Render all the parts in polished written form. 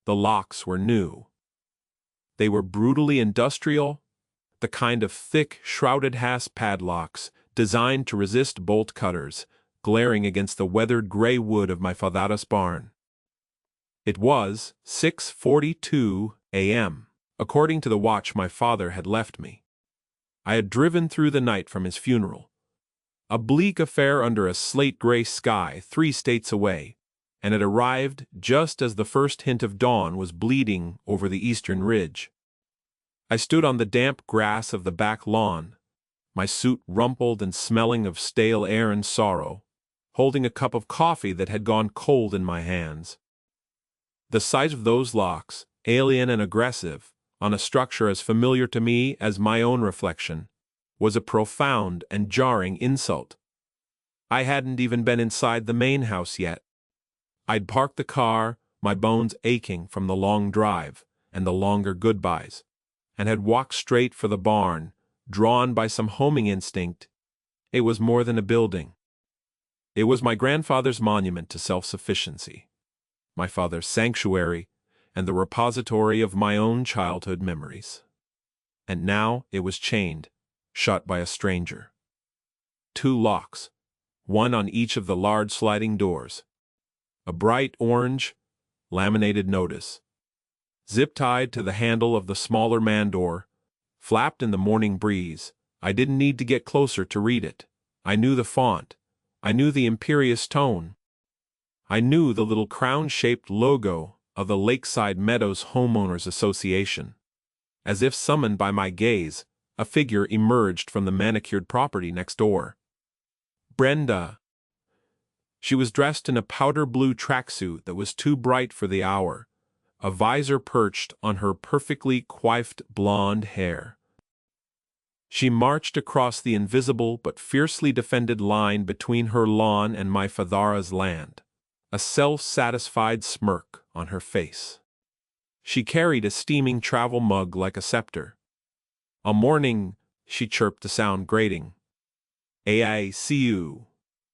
The locks were new. They were brutally industrial, the kind of thick, shrouded hasp padlocks designed to resist bolt cutters, glaring against the weathered gray wood of my father's barn. It was 6:42 a.m., according to the watch my father had left me. I had driven through the night from his funeral, a bleak affair under a slate-gray sky 3 states away, and had arrived just as the first hint of dawn was bleeding over the eastern ridge. I stood on the damp grass of the back lawn, my suit rumpled and smelling of stale air and sorrow, holding a cup of coffee that had gone cold in my hands. The sight of those locks, alien and aggressive, on a structure as familiar to me as my own reflection, was a profound and jarring insult. I hadn't even been inside the main house yet. I'd parked the car, my bones aching from the long drive and the longer goodbyes, and had walked straight for the barn, drawn by some homing instinct. It was more than a building. It was my grandfather's monument to self-sufficiency, my father's sanctuary, and the repository of my own childhood memories. And now it was chained, shut by a stranger. 2 locks, one on each of the large sliding doors. A bright orange, laminated notice, zip-tied to the handle of the smaller man door, flapped in the morning breeze. I didn't need to get closer to read it. I knew the font. I knew the imperious tone. I knew the little crown-shaped logo of the Lakeside Meadows Homeowners Association. As if summoned by my gaze, a figure emerged from the manicured property next door. Brenda. She was dressed in a powder-blue tracksuit that was too bright for the hour, a visor perched on her perfectly coiffed blonde hair. She marched across the invisible but fiercely defended line between her lawn and my father's land, a self-satisfied smirk on her face. She carried a steaming travel mug like a scepter. "A morning," she chirped to sound grating. "I see you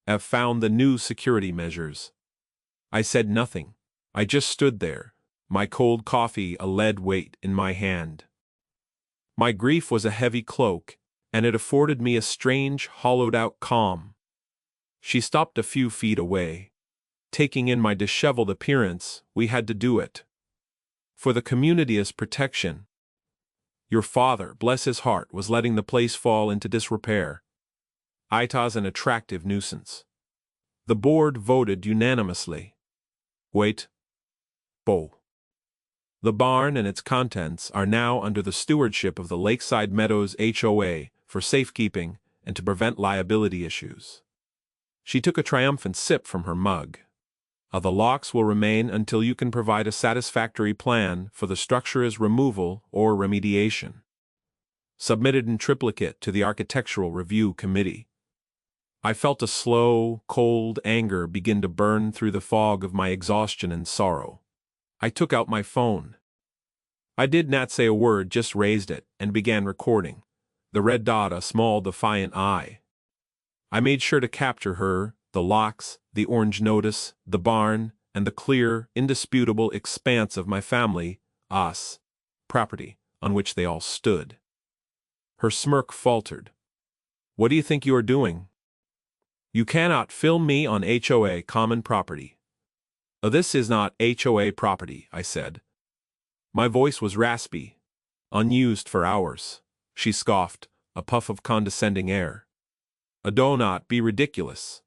have found the new security measures." I said nothing. I just stood there, my cold coffee a lead weight in my hand. My grief was a heavy cloak, and it afforded me a strange, hollowed-out calm. She stopped a few feet away. Taking in my disheveled appearance, we had to do it. For the community's protection. Your father, bless his heart, was letting the place fall into disrepair. Ita's an attractive nuisance. The board voted unanimously. Wait. Bo. The barn and its contents are now under the stewardship of the Lakeside Meadows HOA for safekeeping and to prevent liability issues. She took a triumphant sip from her mug. The locks will remain until you can provide a satisfactory plan for the structure's removal or remediation. Submitted in triplicate to the Architectural Review Committee. I felt a slow, cold anger begin to burn through the fog of my exhaustion and sorrow. I took out my phone. I did not say a word, just raised it and began recording, the red dot a small defiant eye. I made sure to capture her, the locks, the orange notice, the barn, and the clear, indisputable expanse of my family, us, property, on which they all stood. Her smirk faltered. "What do you think you are doing? You cannot film me on HOA common property." "This is not HOA property," I said. My voice was raspy, unused for hours. She scoffed, a puff of condescending air. "Do not be ridiculous.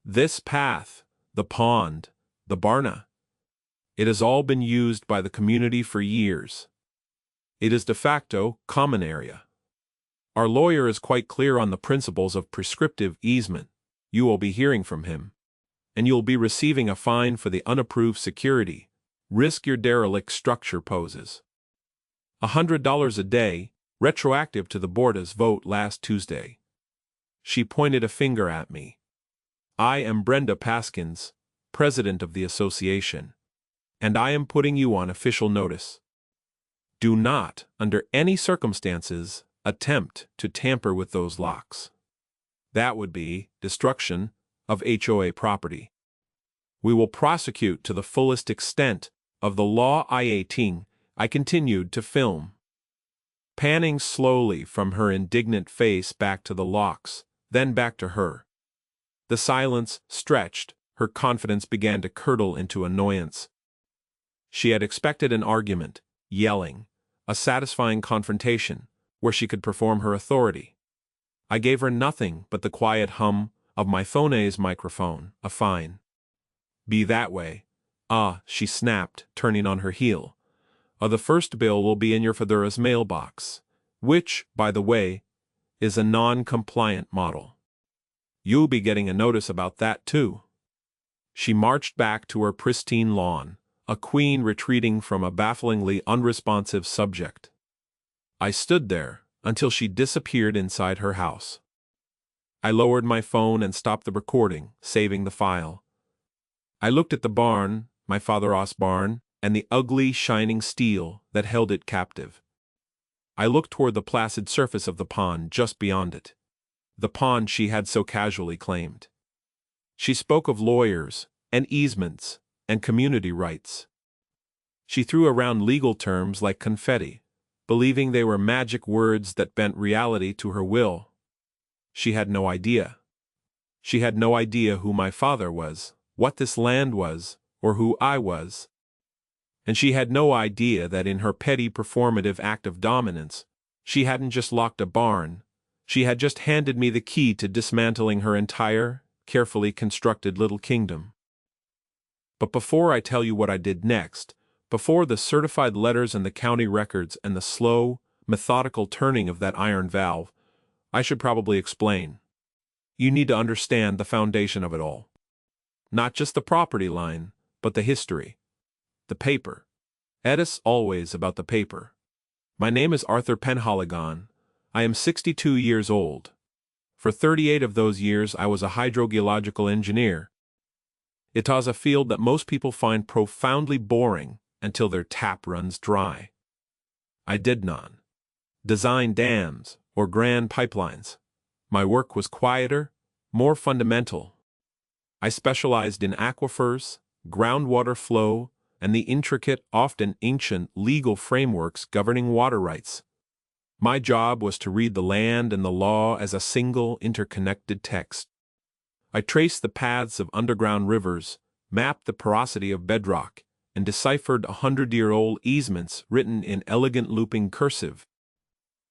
This path, the pond, the barna, it has all been used by the community for years. It is de facto common area. Our lawyer is quite clear on the principles of prescriptive easement. You will be hearing from him, and you'll be receiving a fine for the unapproved security risk your derelict structure poses. $100 a day, retroactive to the board's vote last Tuesday." She pointed a finger at me. "I am Brenda Paskins, president of the association, and I am putting you on official notice. Do not, under any circumstances, attempt to tamper with those locks. That would be destruction of HOA property. We will prosecute to the fullest extent of the law I-18, I continued to film. Panning slowly from her indignant face back to the locks, then back to her. The silence stretched, her confidence began to curdle into annoyance. She had expected an argument, yelling, a satisfying confrontation, where she could perform her authority. I gave her nothing but the quiet hum of my phone's microphone, a fine. Be that way. Ah, she snapped, turning on her heel. The first bill will be in your Federa's mailbox, which, by the way, is a non-compliant model. You'll be getting a notice about that too. She marched back to her pristine lawn, a queen retreating from a bafflingly unresponsive subject. I stood there until she disappeared inside her house. I lowered my phone and stopped the recording, saving the file. I looked at the barn, my father-in-law's barn, and the ugly, shining steel that held it captive. I looked toward the placid surface of the pond just beyond it. The pond she had so casually claimed. She spoke of lawyers, and easements, and community rights. She threw around legal terms like confetti, believing they were magic words that bent reality to her will. She had no idea. She had no idea who my father was, what this land was, or who I was. And she had no idea that in her petty performative act of dominance, she hadn't just locked a barn, she had just handed me the key to dismantling her entire, carefully constructed little kingdom. But before I tell you what I did next, before the certified letters and the county records and the slow, methodical turning of that iron valve, I should probably explain. You need to understand the foundation of it all. Not just the property line, but the history. The paper. It's always about the paper. My name is Arthur Penhaligon. I am 62 years old. For 38 of those years I was a hydrogeological engineer. It was a field that most people find profoundly boring until their tap runs dry. I did none. Design dams or grand pipelines. My work was quieter, more fundamental. I specialized in aquifers, groundwater flow, and the intricate, often ancient, legal frameworks governing water rights. My job was to read the land and the law as a single, interconnected text. I traced the paths of underground rivers, mapped the porosity of bedrock, and deciphered 100-year-old easements written in elegant looping cursive.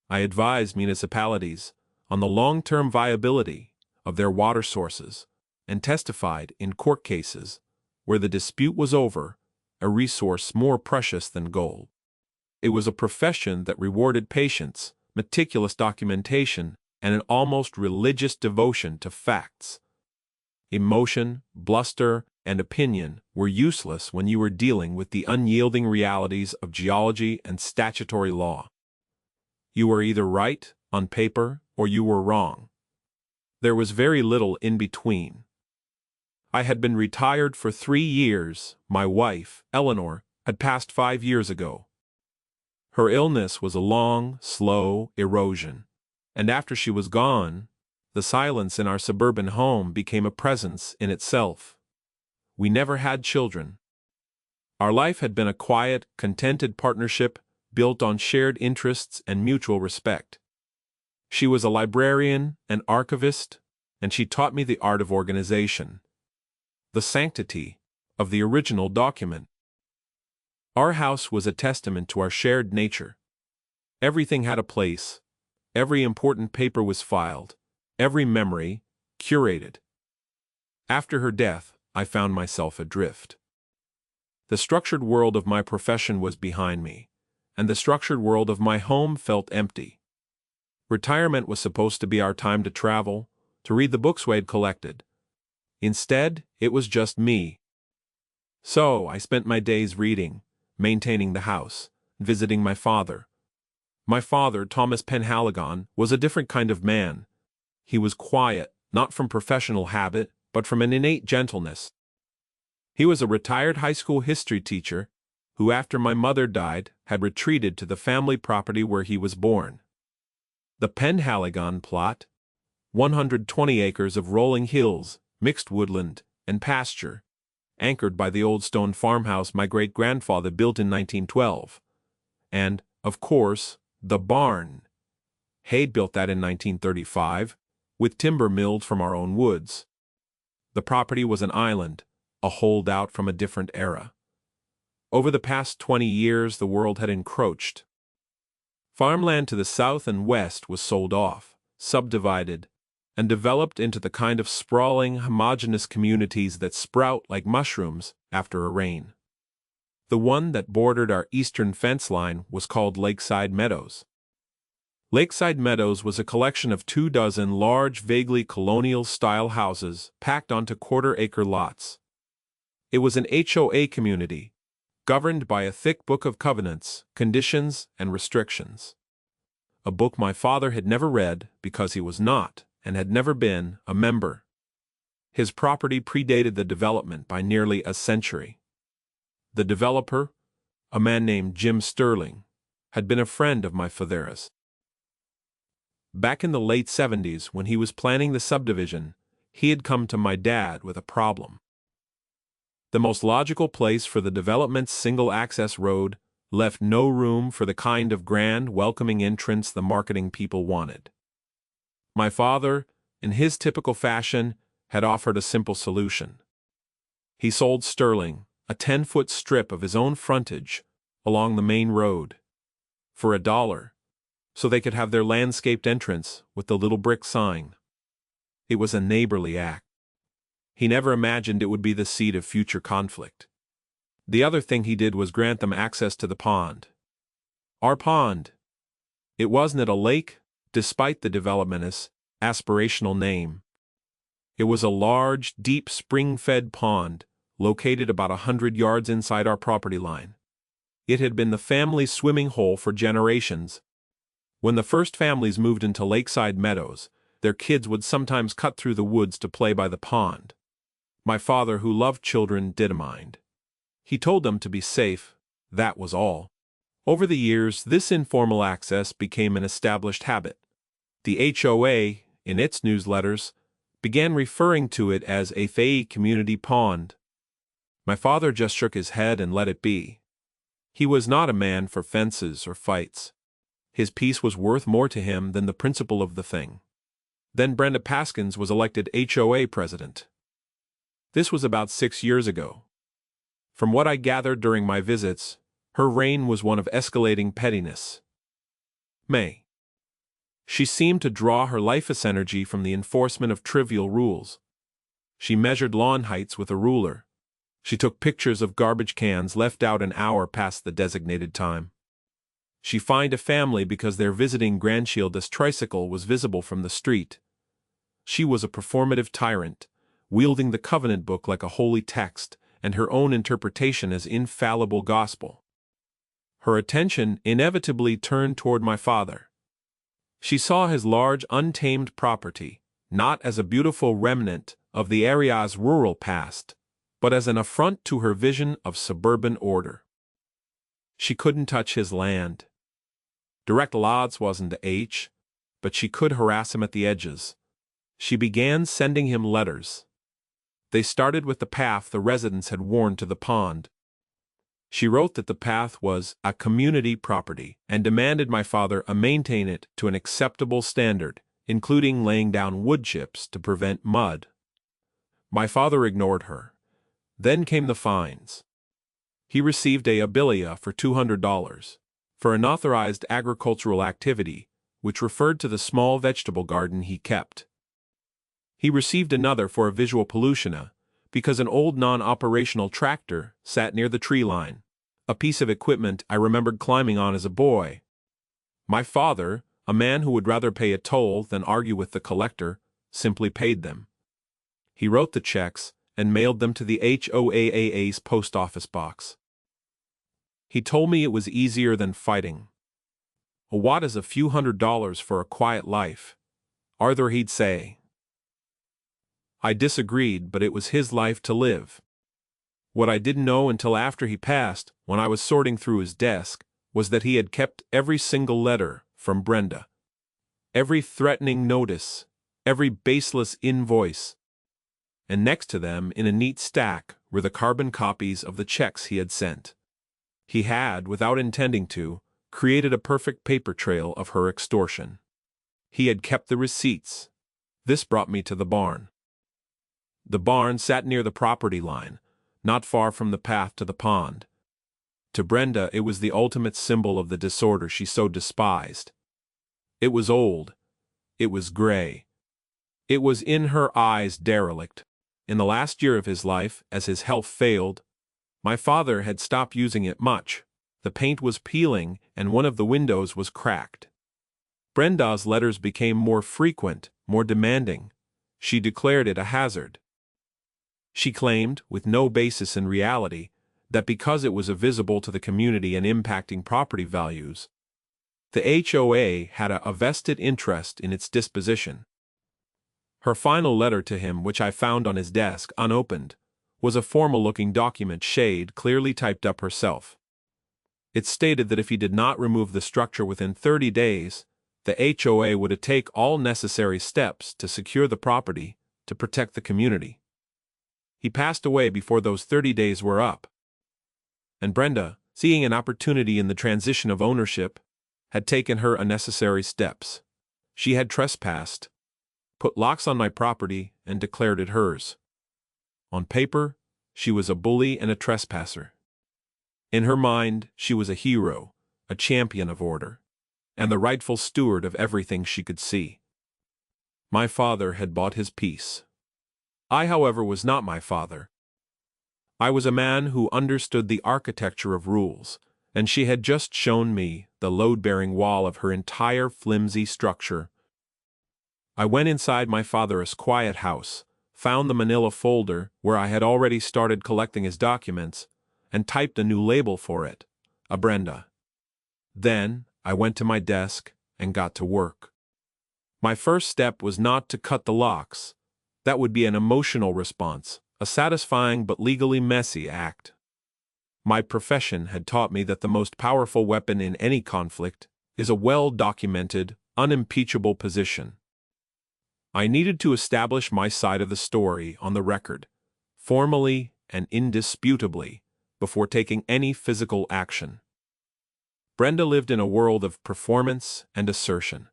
I advised municipalities on the long-term viability of their water sources and testified in court cases where the dispute was over, a resource more precious than gold. It was a profession that rewarded patience, meticulous documentation, and an almost religious devotion to facts. Emotion, bluster, and opinion were useless when you were dealing with the unyielding realities of geology and statutory law. You were either right, on paper, or you were wrong. There was very little in between. I had been retired for 3 years. My wife, Eleanor, had passed 5 years ago. Her illness was a long, slow erosion, and after she was gone, the silence in our suburban home became a presence in itself. We never had children. Our life had been a quiet, contented partnership built on shared interests and mutual respect. She was a librarian, an archivist, and she taught me the art of organization, the sanctity of the original document. Our house was a testament to our shared nature. Everything had a place. Every important paper was filed. Every memory curated. After her death, I found myself adrift. The structured world of my profession was behind me, and the structured world of my home felt empty. Retirement was supposed to be our time to travel, to read the books we had collected. Instead, it was just me. So I spent my days reading, maintaining the house, visiting my father. My father, Thomas Penhaligon, was a different kind of man. He was quiet, not from professional habit, but from an innate gentleness. He was a retired high school history teacher who, after my mother died, had retreated to the family property where he was born. The Penhaligon plot, 120 acres of rolling hills, mixed woodland, and pasture, anchored by the old stone farmhouse my great-grandfather built in 1912. And, of course, the barn. Hay'd built that in 1935, with timber milled from our own woods. The property was an island, a holdout from a different era. Over the past 20 years, the world had encroached. Farmland to the south and west was sold off, subdivided, and developed into the kind of sprawling, homogeneous communities that sprout like mushrooms after a rain. The one that bordered our eastern fence line was called Lakeside Meadows. Lakeside Meadows was a collection of 24 large, vaguely colonial-style houses packed onto quarter-acre lots. It was an HOA community, governed by a thick book of covenants, conditions, and restrictions. A book my father had never read because he was not, and had never been, a member. His property predated the development by nearly a century. The developer, a man named Jim Sterling, had been a friend of my father's. Back in the late 70s, when he was planning the subdivision, he had come to my dad with a problem. The most logical place for the development's single-access road left no room for the kind of grand, welcoming entrance the marketing people wanted. My father, in his typical fashion, had offered a simple solution. He sold Sterling a 10-foot strip of his own frontage along the main road for $1, so they could have their landscaped entrance with the little brick sign. It was a neighborly act. He never imagined it would be the seed of future conflict. The other thing he did was grant them access to the pond. Our pond. It wasn't a lake, despite the development's aspirational name. It was a large, deep spring-fed pond located about 100 yards inside our property line. It had been the family's swimming hole for generations. When the first families moved into Lakeside Meadows, their kids would sometimes cut through the woods to play by the pond. My father, who loved children, didn't mind. He told them to be safe, that was all. Over the years, this informal access became an established habit. The HOA, in its newsletters, began referring to it as a Fay Community Pond. My father just shook his head and let it be. He was not a man for fences or fights. His peace was worth more to him than the principle of the thing. Then Brenda Paskins was elected HOA president. This was about 6 years ago. From what I gathered during my visits, her reign was one of escalating pettiness. She seemed to draw her life's energy from the enforcement of trivial rules. She measured lawn heights with a ruler. She took pictures of garbage cans left out an hour past the designated time. She fined a family because their visiting grandchild's tricycle was visible from the street. She was a performative tyrant, wielding the covenant book like a holy text and her own interpretation as infallible gospel. Her attention inevitably turned toward my father. She saw his large, untamed property, not as a beautiful remnant of the area's rural past, but as an affront to her vision of suburban order. She couldn't touch his land. Direct lots wasn't the H, but she could harass him at the edges. She began sending him letters. They started with the path the residents had worn to the pond. She wrote that the path was a community property and demanded my father maintain it to an acceptable standard, including laying down wood chips to prevent mud. My father ignored her. Then came the fines. He received a abilia for $200 for unauthorized agricultural activity, which referred to the small vegetable garden he kept. He received another for a visual pollution because an old non-operational tractor sat near the tree line, a piece of equipment I remembered climbing on as a boy. My father, a man who would rather pay a toll than argue with the collector, simply paid them. He wrote the checks and mailed them to the HOA's post office box. He told me it was easier than fighting. What is a few $100s for a quiet life? Arthur, he'd say. I disagreed, but it was his life to live. What I didn't know until after he passed, when I was sorting through his desk, was that he had kept every single letter from Brenda. Every threatening notice, every baseless invoice. And next to them, in a neat stack, were the carbon copies of the checks he had sent. He had, without intending to, created a perfect paper trail of her extortion. He had kept the receipts. This brought me to the barn. The barn sat near the property line, not far from the path to the pond. To Brenda, it was the ultimate symbol of the disorder she so despised. It was old. It was gray. It was in her eyes derelict. In the last year of his life, as his health failed, my father had stopped using it much. The paint was peeling, and one of the windows was cracked. Brenda's letters became more frequent, more demanding. She declared it a hazard. She claimed, with no basis in reality, that because it was visible to the community and impacting property values, the HOA had a vested interest in its disposition. Her final letter to him, which I found on his desk unopened, was a formal-looking document Shade clearly typed up herself. It stated that if he did not remove the structure within 30 days, the HOA would take all necessary steps to secure the property to protect the community. He passed away before those 30 days were up. And Brenda, seeing an opportunity in the transition of ownership, had taken her unnecessary steps. She had trespassed, put locks on my property, and declared it hers. On paper, she was a bully and a trespasser. In her mind, she was a hero, a champion of order, and the rightful steward of everything she could see. My father had bought his peace. I, however, was not my father. I was a man who understood the architecture of rules, and she had just shown me the load-bearing wall of her entire flimsy structure. I went inside my father's quiet house, found the manila folder where I had already started collecting his documents, and typed a new label for it, a Brenda. Then I went to my desk and got to work. My first step was not to cut the locks. That would be an emotional response, a satisfying but legally messy act. My profession had taught me that the most powerful weapon in any conflict is a well-documented, unimpeachable position. I needed to establish my side of the story on the record, formally and indisputably, before taking any physical action. Brenda lived in a world of performance and assertion.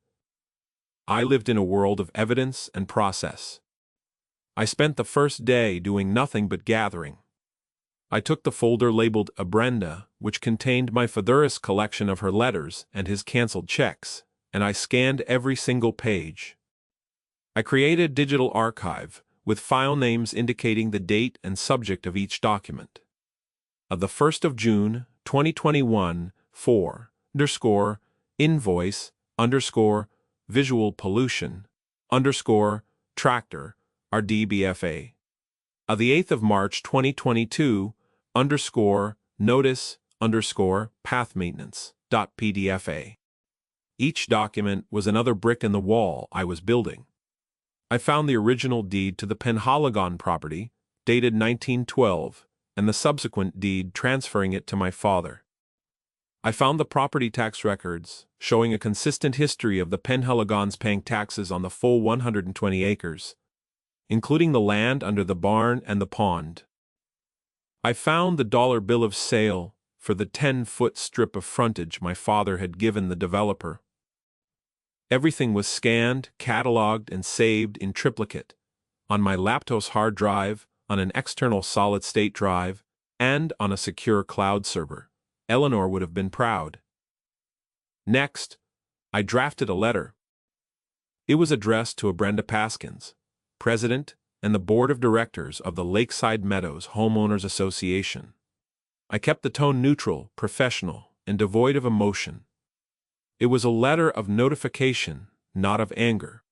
I lived in a world of evidence and process. I spent the first day doing nothing but gathering. I took the folder labeled a Brenda, which contained my father's collection of her letters and his canceled checks, and I scanned every single page. I created a digital archive with file names indicating the date and subject of each document. Of the 1st of June, 2021, 4_invoice_visual pollution _tractor RDBFA. Of the 8th of March, 2022, _notice_path maintenance.pdfa. Each document was another brick in the wall I was building. I found the original deed to the Penhaligon property, dated 1912, and the subsequent deed transferring it to my father. I found the property tax records, showing a consistent history of the Penhaligons paying taxes on the full 120 acres, including the land under the barn and the pond. I found the dollar bill of sale for the 10-foot strip of frontage my father had given the developer. Everything was scanned, cataloged, and saved in triplicate, on my laptop's hard drive, on an external solid-state drive, and on a secure cloud server. Eleanor would have been proud. Next, I drafted a letter. It was addressed to a Brenda Paskins, President and the Board of Directors of the Lakeside Meadows Homeowners Association. I kept the tone neutral, professional, and devoid of emotion. It was a letter of notification, not of anger.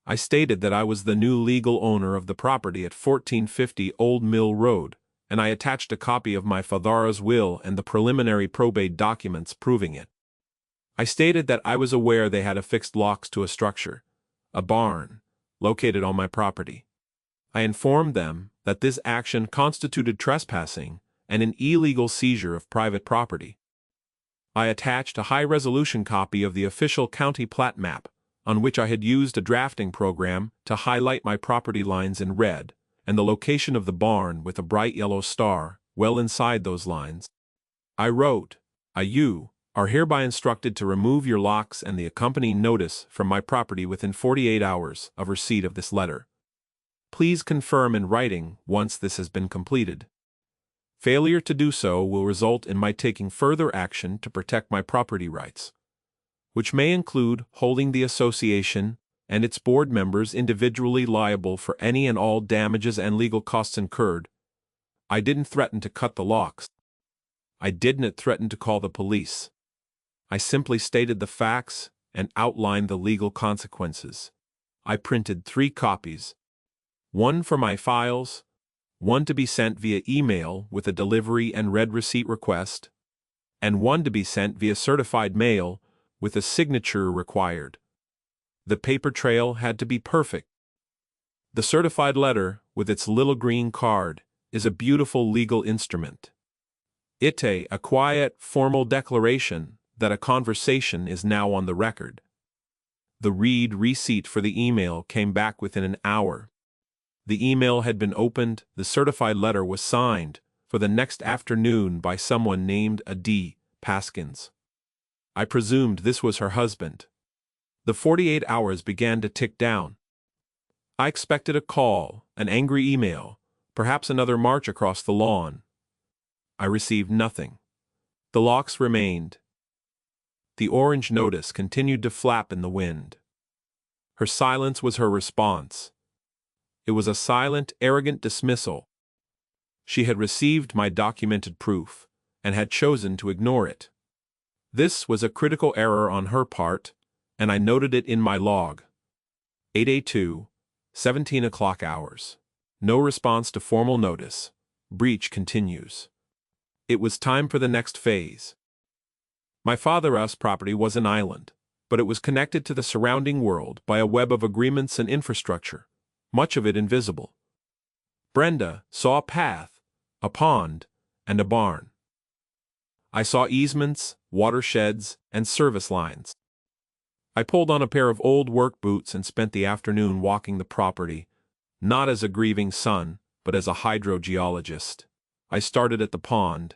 I stated that I was the new legal owner of the property at 1450 Old Mill Road, and I attached a copy of my father's will and the preliminary probate documents proving it. I stated that I was aware they had affixed locks to a structure, a barn, located on my property. I informed them that this action constituted trespassing and an illegal seizure of private property. I attached a high-resolution copy of the official county plat map, on which I had used a drafting program to highlight my property lines in red and the location of the barn with a bright yellow star well inside those lines. I wrote, "You are hereby instructed to remove your locks and the accompanying notice from my property within 48 hours of receipt of this letter. Please confirm in writing once this has been completed. Failure to do so will result in my taking further action to protect my property rights, which may include holding the association and its board members individually liable for any and all damages and legal costs incurred. I didn't threaten to cut the locks. I didn't threaten to call the police. I simply stated the facts and outlined the legal consequences. I printed 3 copies, one for my files, one to be sent via email with a delivery and read receipt request, and one to be sent via certified mail with a signature required. The paper trail had to be perfect. The certified letter, with its little green card, is a beautiful legal instrument. It's a quiet, formal declaration that a conversation is now on the record. The read receipt for the email came back within an hour. The email had been opened, the certified letter was signed for the next afternoon by someone named D. Paskins. I presumed this was her husband. The 48 hours began to tick down. I expected a call, an angry email, perhaps another march across the lawn. I received nothing. The locks remained. The orange notice continued to flap in the wind. Her silence was her response. It was a silent, arrogant dismissal. She had received my documented proof, and had chosen to ignore it. This was a critical error on her part, and I noted it in my log. 8A2, 17 o'clock hours. No response to formal notice. Breach continues. It was time for the next phase. My father's property was an island, but it was connected to the surrounding world by a web of agreements and infrastructure, much of it invisible. Brenda saw a path, a pond, and a barn. I saw easements, watersheds, and service lines. I pulled on a pair of old work boots and spent the afternoon walking the property, not as a grieving son, but as a hydrogeologist. I started at the pond.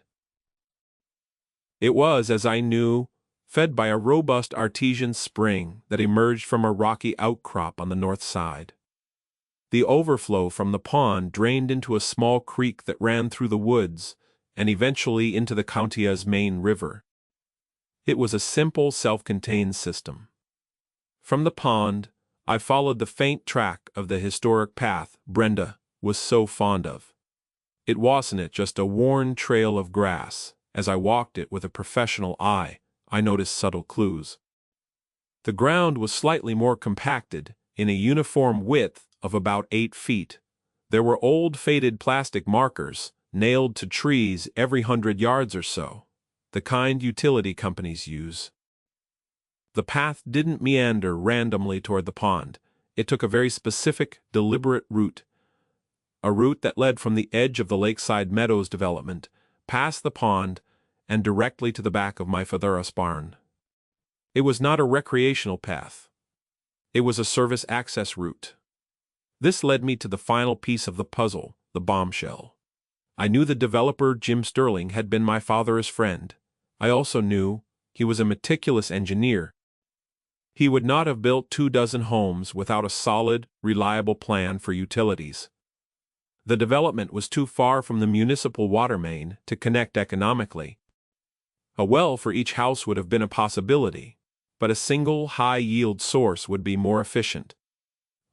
It was, as I knew, fed by a robust artesian spring that emerged from a rocky outcrop on the north side. The overflow from the pond drained into a small creek that ran through the woods and eventually into the county's main river. It was a simple, self-contained system. From the pond, I followed the faint track of the historic path Brenda was so fond of. It wasn't just a worn trail of grass. As I walked it with a professional eye, I noticed subtle clues. The ground was slightly more compacted, in a uniform width of about 8 feet. There were old faded plastic markers, nailed to trees every 100 yards or so, the kind utility companies use. The path didn't meander randomly toward the pond. It took a very specific, deliberate route. A route that led from the edge of the Lakeside Meadows development, past the pond, and directly to the back of my father's barn. It was not a recreational path. It was a service access route. This led me to the final piece of the puzzle, the bombshell. I knew the developer Jim Sterling had been my father's friend. I also knew he was a meticulous engineer. He would not have built 24 homes without a solid, reliable plan for utilities. The development was too far from the municipal water main to connect economically. A well for each house would have been a possibility, but a single high-yield source would be more efficient.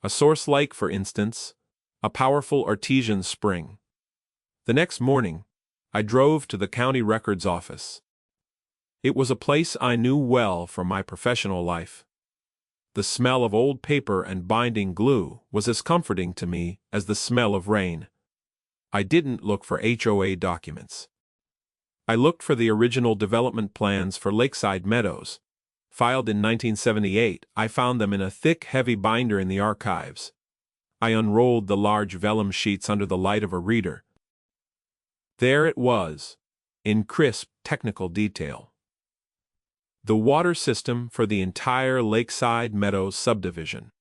A source like, for instance, a powerful artesian spring. The next morning, I drove to the county records office. It was a place I knew well from my professional life. The smell of old paper and binding glue was as comforting to me as the smell of rain. I didn't look for HOA documents. I looked for the original development plans for Lakeside Meadows. Filed in 1978, I found them in a thick, heavy binder in the archives. I unrolled the large vellum sheets under the light of a reader. There it was, in crisp, technical detail. The water system for the entire Lakeside Meadows subdivision.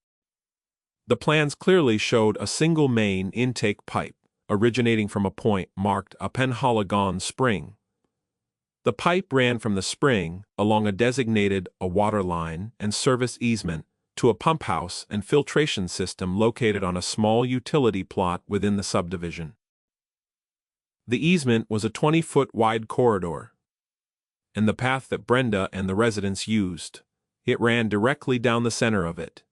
The plans clearly showed a single main intake pipe, originating from a point marked a Penhaligon spring. The pipe ran from the spring along a designated water line and service easement to a pump house and filtration system located on a small utility plot within the subdivision. The easement was a 20-foot wide corridor, and the path that Brenda and the residents used, it ran directly down the center of it.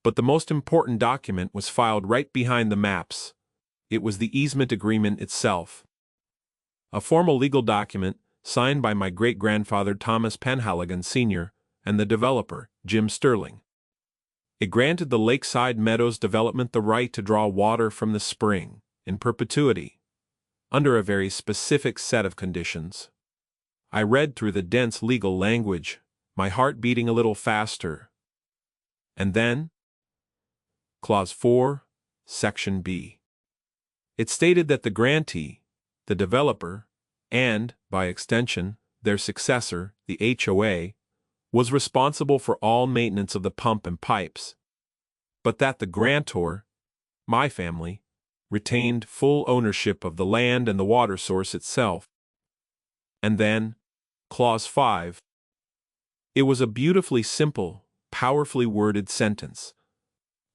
But the most important document was filed right behind the maps. It was the easement agreement itself. A formal legal document signed by my great-grandfather Thomas Penhaligon Sr. and the developer, Jim Sterling. It granted the Lakeside Meadows development the right to draw water from the spring, in perpetuity, under a very specific set of conditions. I read through the dense legal language, my heart beating a little faster. And then, Clause 4, Section B. It stated that the grantee, the developer, and, by extension, their successor, the HOA, was responsible for all maintenance of the pump and pipes, but that the grantor, my family, retained full ownership of the land and the water source itself. And then, Clause 5. It was a beautifully simple, powerfully worded sentence.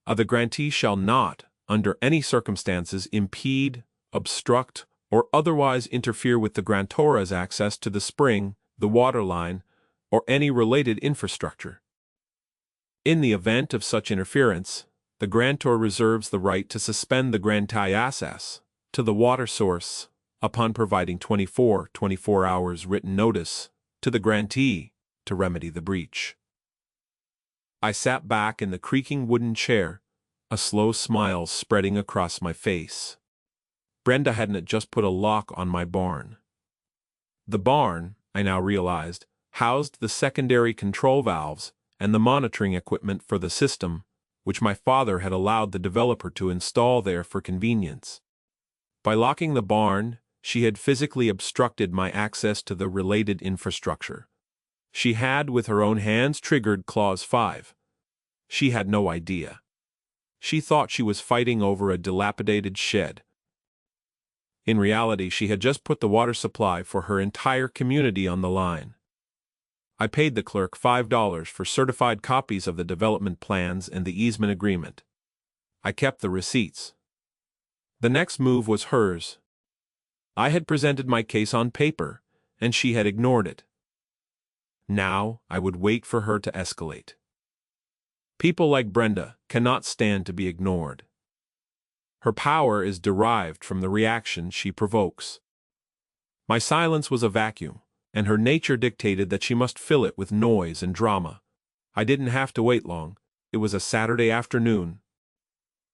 The grantee shall not, under any circumstances, impede, obstruct, or otherwise interfere with the grantor's access to the spring, the water line, or any related infrastructure. In the event of such interference, the grantor reserves the right to suspend the grantee access to the water source upon providing 24 hours written notice to the grantee to remedy the breach. I sat back in the creaking wooden chair, a slow smile spreading across my face. Brenda hadn't just put a lock on my barn. The barn, I now realized, housed the secondary control valves and the monitoring equipment for the system, which my father had allowed the developer to install there for convenience. By locking the barn, she had physically obstructed my access to the related infrastructure. She had, with her own hands, triggered Clause 5. She had no idea. She thought she was fighting over a dilapidated shed. In reality, she had just put the water supply for her entire community on the line. I paid the clerk $5 for certified copies of the development plans and the easement agreement. I kept the receipts. The next move was hers. I had presented my case on paper, and she had ignored it. Now I would wait for her to escalate. People like Brenda cannot stand to be ignored. Her power is derived from the reaction she provokes. My silence was a vacuum, and her nature dictated that she must fill it with noise and drama. I didn't have to wait long. It was a Saturday afternoon.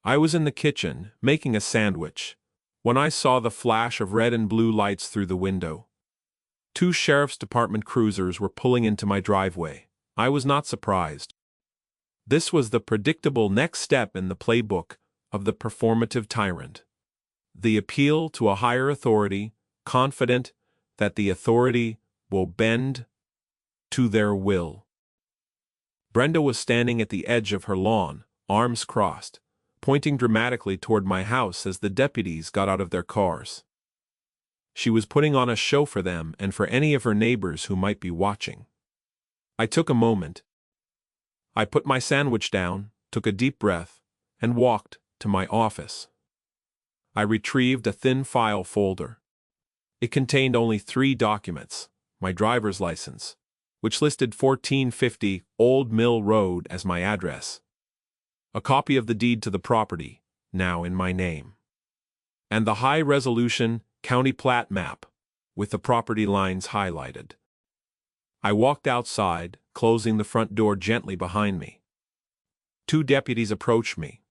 I was in the kitchen, making a sandwich, when I saw the flash of red and blue lights through the window. 2 sheriff's department cruisers were pulling into my driveway. I was not surprised. This was the predictable next step in the playbook of the performative tyrant. The appeal to a higher authority, confident that the authority will bend to their will. Brenda was standing at the edge of her lawn, arms crossed, pointing dramatically toward my house as the deputies got out of their cars. She was putting on a show for them and for any of her neighbors who might be watching. I took a moment. I put my sandwich down, took a deep breath, and walked to my office. I retrieved a thin file folder. It contained only 3 documents: my driver's license, which listed 1450 Old Mill Road as my address, a copy of the deed to the property, now in my name, and the high-resolution county plat map, with the property lines highlighted. I walked outside, closing the front door gently behind me. 2 deputies approached me.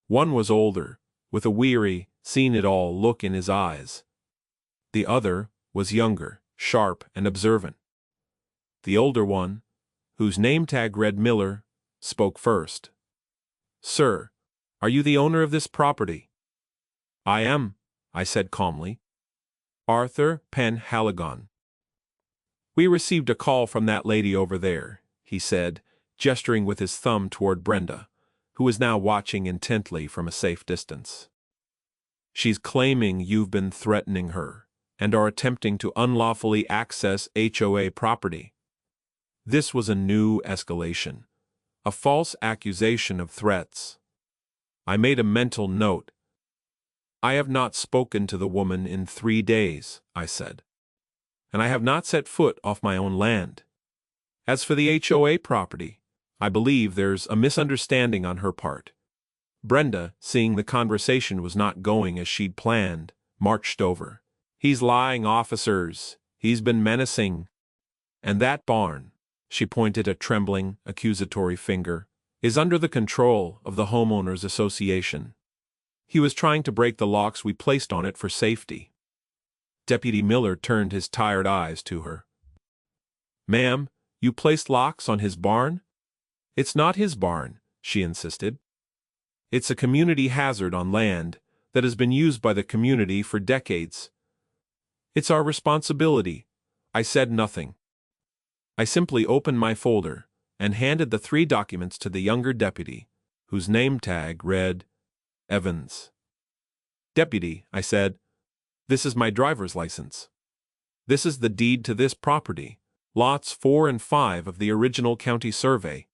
One was older, with a weary, seen-it-all look in his eyes. The other was younger, sharp, and observant. The older one, whose name tag read Miller, spoke first. "Sir, are you the owner of this property?" "I am," I said calmly. "Arthur Penhaligon." "We received a call from that lady over there," he said, gesturing with his thumb toward Brenda. who was now watching intently from a safe distance. "She's claiming you've been threatening her and are attempting to unlawfully access HOA property." This was a new escalation, a false accusation of threats. I made a mental note. "I have not spoken to the woman in 3 days," I said. "And I have not set foot off my own land. As for the HOA property, I believe there's a misunderstanding on her part." Brenda, seeing the conversation was not going as she'd planned, marched over. "He's lying, officers. He's been menacing. And that barn," she pointed a trembling, accusatory finger, "is under the control of the homeowners association. He was trying to break the locks we placed on it for safety." Deputy Miller turned his tired eyes to her. "Ma'am, you placed locks on his barn?" "It's not his barn," she insisted. "It's a community hazard on land that has been used by the community for decades. It's our responsibility." I said nothing. I simply opened my folder and handed the 3 documents to the younger deputy, whose name tag read Evans. "Deputy," I said, "this is my driver's license. This is the deed to this property, lots 4 and 5 of the original county survey.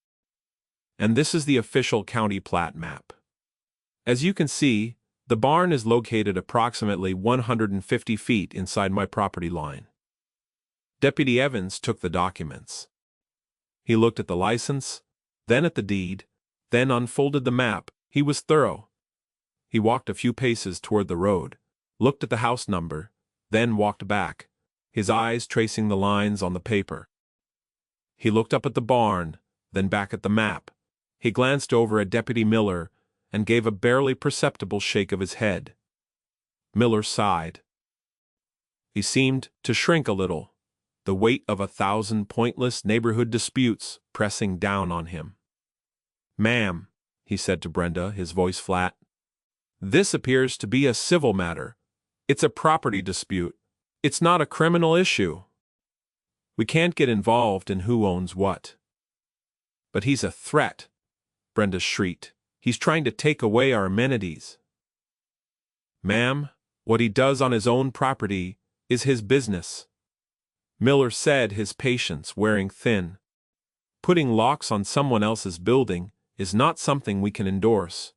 And this is the official county plat map. As you can see, the barn is located approximately 150 feet inside my property line." Deputy Evans took the documents. He looked at the license, then at the deed, then unfolded the map. He was thorough. He walked a few paces toward the road, looked at the house number, then walked back, his eyes tracing the lines on the paper. He looked up at the barn, then back at the map. He glanced over at Deputy Miller and gave a barely perceptible shake of his head. Miller sighed. He seemed to shrink a little, the weight of 1,000 pointless neighborhood disputes pressing down on him. "Ma'am," he said to Brenda, his voice flat, "this appears to be a civil matter. It's a property dispute. It's not a criminal issue. We can't get involved in who owns what." "But he's a threat," Brenda shrieked. "He's trying to take away our amenities." "Ma'am, what he does on his own property is his business," Miller said, his patience wearing thin. "Putting locks on someone else's building is not something we can endorse.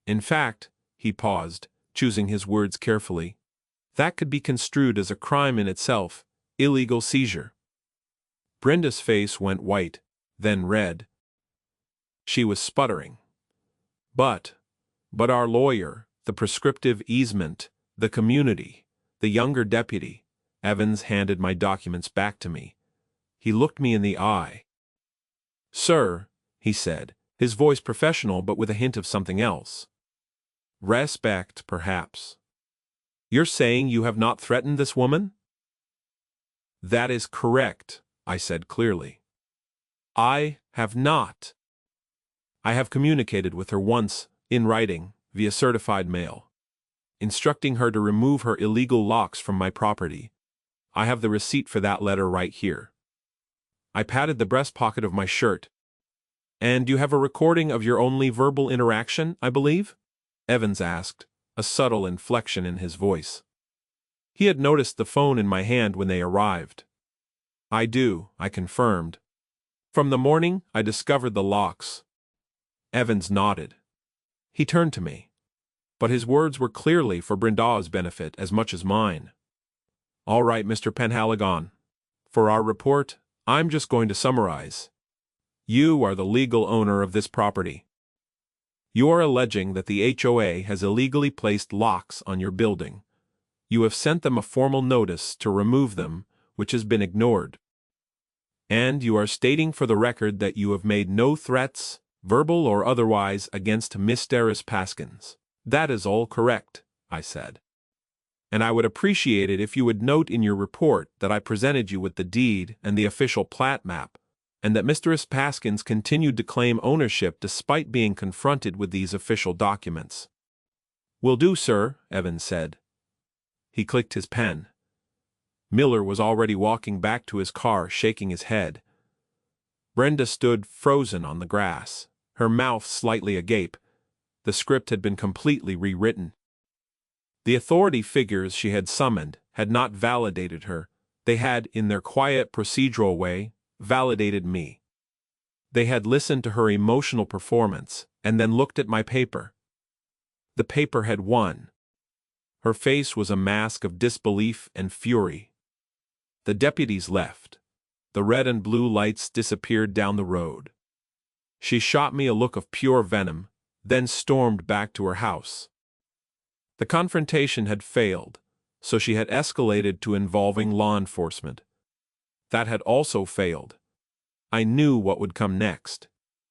In fact," he paused, choosing his words carefully, "that could be construed as a crime in itself, illegal seizure." Brenda's face went white, then red. She was sputtering. But our lawyer, the prescriptive easement, the community, the younger deputy." Evans handed my documents back to me. He looked me in the eye. "Sir," he said, his voice professional but with a hint of something else. "Respect, perhaps. You're saying you have not threatened this woman?" "That is correct," I said clearly. "I have not. I have communicated with her once, in writing, via certified mail, instructing her to remove her illegal locks from my property. I have the receipt for that letter right here." I patted the breast pocket of my shirt. "And you have a recording of your only verbal interaction, I believe?" Evans asked, a subtle inflection in his voice. He had noticed the phone in my hand when they arrived. "I do," I confirmed. "From the morning I discovered the locks." Evans nodded. He turned to me. But his words were clearly for Brenda's benefit as much as mine. "All right, Mr. Penhaligon. For our report, I'm just going to summarize. You are the legal owner of this property. You are alleging that the HOA has illegally placed locks on your building. You have sent them a formal notice to remove them, which has been ignored. And you are stating for the record that you have made no threats, verbal or otherwise, against Mistress Paskins. That is all correct," I said. "And I would appreciate it if you would note in your report that I presented you with the deed and the official plat map, and that Mistress Paskins continued to claim ownership despite being confronted with these official documents." "Will do, sir," Evans said. He clicked his pen. Miller was already walking back to his car, shaking his head. Brenda stood frozen on the grass, her mouth slightly agape. The script had been completely rewritten. The authority figures she had summoned had not validated her. They had, in their quiet procedural way, validated me. They had listened to her emotional performance and then looked at my paper. The paper had won. Her face was a mask of disbelief and fury. The deputies left. The red and blue lights disappeared down the road. She shot me a look of pure venom, then stormed back to her house. The confrontation had failed, so she had escalated to involving law enforcement. That had also failed. I knew what would come next.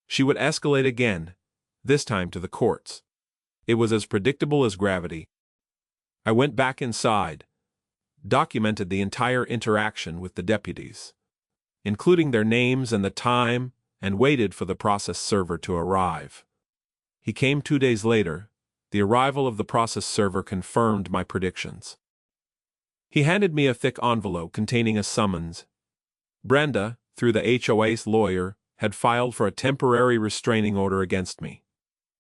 She would escalate again, this time to the courts. It was as predictable as gravity. I went back inside, documented the entire interaction with the deputies, including their names and the time, and waited for the process server to arrive. He came 2 days later. The arrival of the process server confirmed my predictions. He handed me a thick envelope containing a summons. Brenda, through the HOA's lawyer, had filed for a temporary restraining order against me.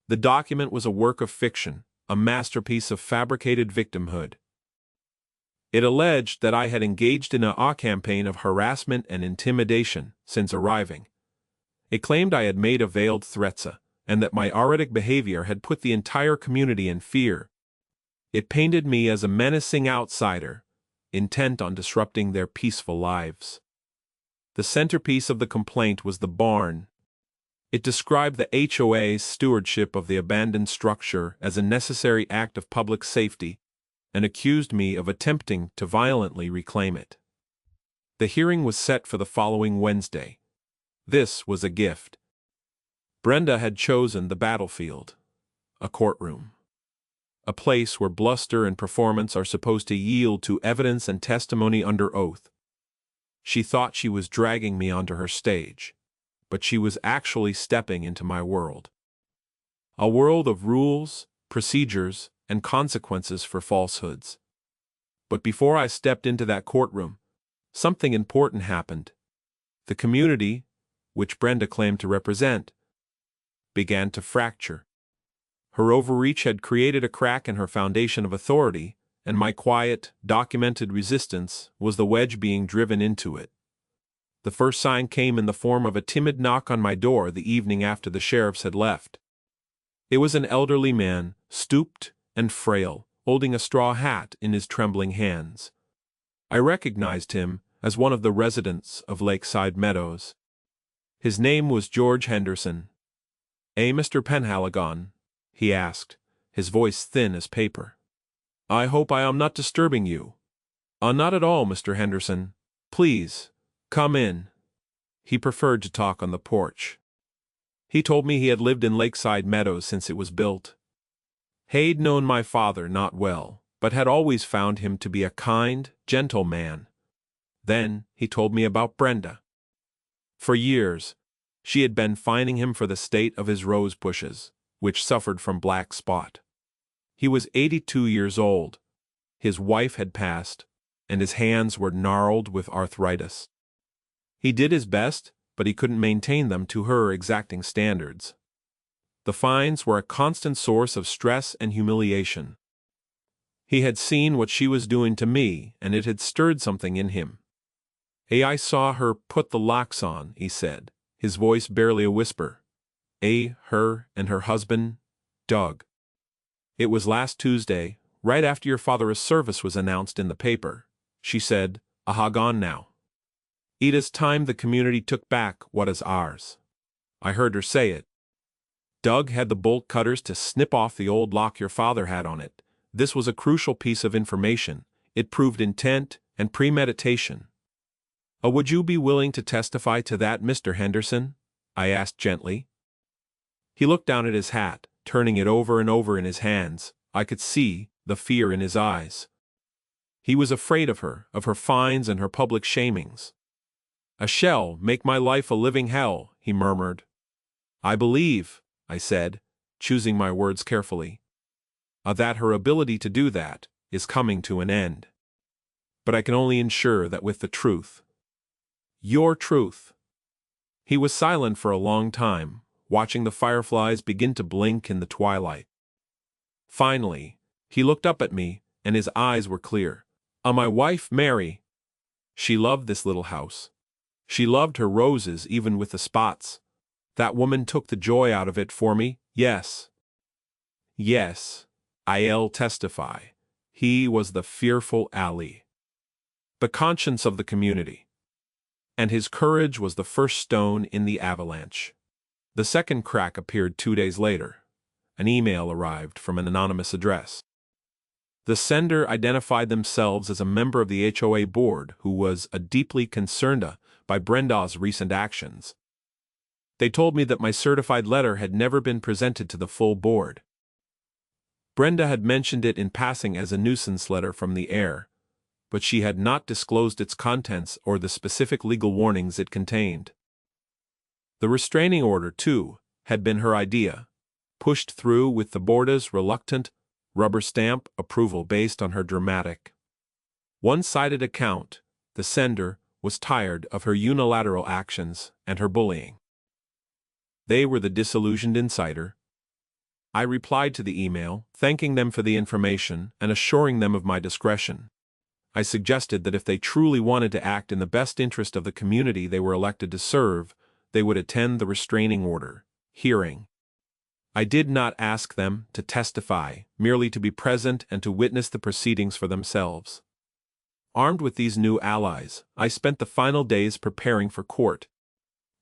The document was a work of fiction, a masterpiece of fabricated victimhood. It alleged that I had engaged in a campaign of harassment and intimidation since arriving. It claimed I had made veiled threats, and that my erratic behavior had put the entire community in fear. It painted me as a menacing outsider, intent on disrupting their peaceful lives. The centerpiece of the complaint was the barn. It described the HOA's stewardship of the abandoned structure as a necessary act of public safety, and accused me of attempting to violently reclaim it. The hearing was set for the following Wednesday. This was a gift. Brenda had chosen the battlefield, a courtroom, a place where bluster and performance are supposed to yield to evidence and testimony under oath. She thought she was dragging me onto her stage, but she was actually stepping into my world. A world of rules, procedures, and consequences for falsehoods. But before I stepped into that courtroom, something important happened. The community, which Brenda claimed to represent, began to fracture. Her overreach had created a crack in her foundation of authority, and my quiet, documented resistance was the wedge being driven into it. The first sign came in the form of a timid knock on my door the evening after the sheriffs had left. It was an elderly man, stooped and frail, holding a straw hat in his trembling hands. I recognized him as one of the residents of Lakeside Meadows. His name was George Henderson. Mr. Penhaligon?" he asked, his voice thin as paper. "I hope I am not disturbing you." Not at all, Mr. Henderson. Please, come in." He preferred to talk on the porch. He told me he had lived in Lakeside Meadows since it was built. He'd known my father not well, but had always found him to be a kind, gentle man. Then he told me about Brenda. For years, she had been fining him for the state of his rose bushes, which suffered from black spot. He was 82 years old. His wife had passed, and his hands were gnarled with arthritis. He did his best, but he couldn't maintain them to her exacting standards. The fines were a constant source of stress and humiliation. He had seen what she was doing to me, and it had stirred something in him. I saw her put the locks on," he said, his voice barely a whisper. Her and her husband, Doug. "It was last Tuesday, right after your father's service was announced in the paper," she said, gone now. "It is time the community took back what is ours." I heard her say it. "Doug had the bolt cutters to snip off the old lock your father had on it. This was a crucial piece of information. It proved intent and premeditation." Would you be willing to testify to that, Mr. Henderson?" I asked gently. He looked down at his hat, turning it over and over in his hands. I could see the fear in his eyes. He was afraid of her fines and her public shamings. "A shell make my life a living hell," he murmured. "I believe," I said, choosing my words carefully, "that her ability to do that is coming to an end. But I can only ensure that with the truth." "Your truth." He was silent for a long time, watching the fireflies begin to blink in the twilight. Finally, he looked up at me, and his eyes were clear. My wife, Mary. She loved this little house. She loved her roses even with the spots. That woman took the joy out of it for me, yes. Yes, I'll testify. He was the fearful Ali, the conscience of the community. And his courage was the first stone in the avalanche. The second crack appeared 2 days later. An email arrived from an anonymous address. The sender identified themselves as a member of the HOA board who was deeply concerned by Brenda's recent actions. They told me that my certified letter had never been presented to the full board. Brenda had mentioned it in passing as a nuisance letter from the heir, but she had not disclosed its contents or the specific legal warnings it contained. The restraining order, too, had been her idea, pushed through with the board's reluctant, rubber stamp approval based on her dramatic, one-sided account. The sender was tired of her unilateral actions and her bullying. They were the disillusioned insider. I replied to the email, thanking them for the information and assuring them of my discretion. I suggested that if they truly wanted to act in the best interest of the community they were elected to serve, they would attend the restraining order hearing. I did not ask them to testify, merely to be present and to witness the proceedings for themselves. Armed with these new allies, I spent the final days preparing for court.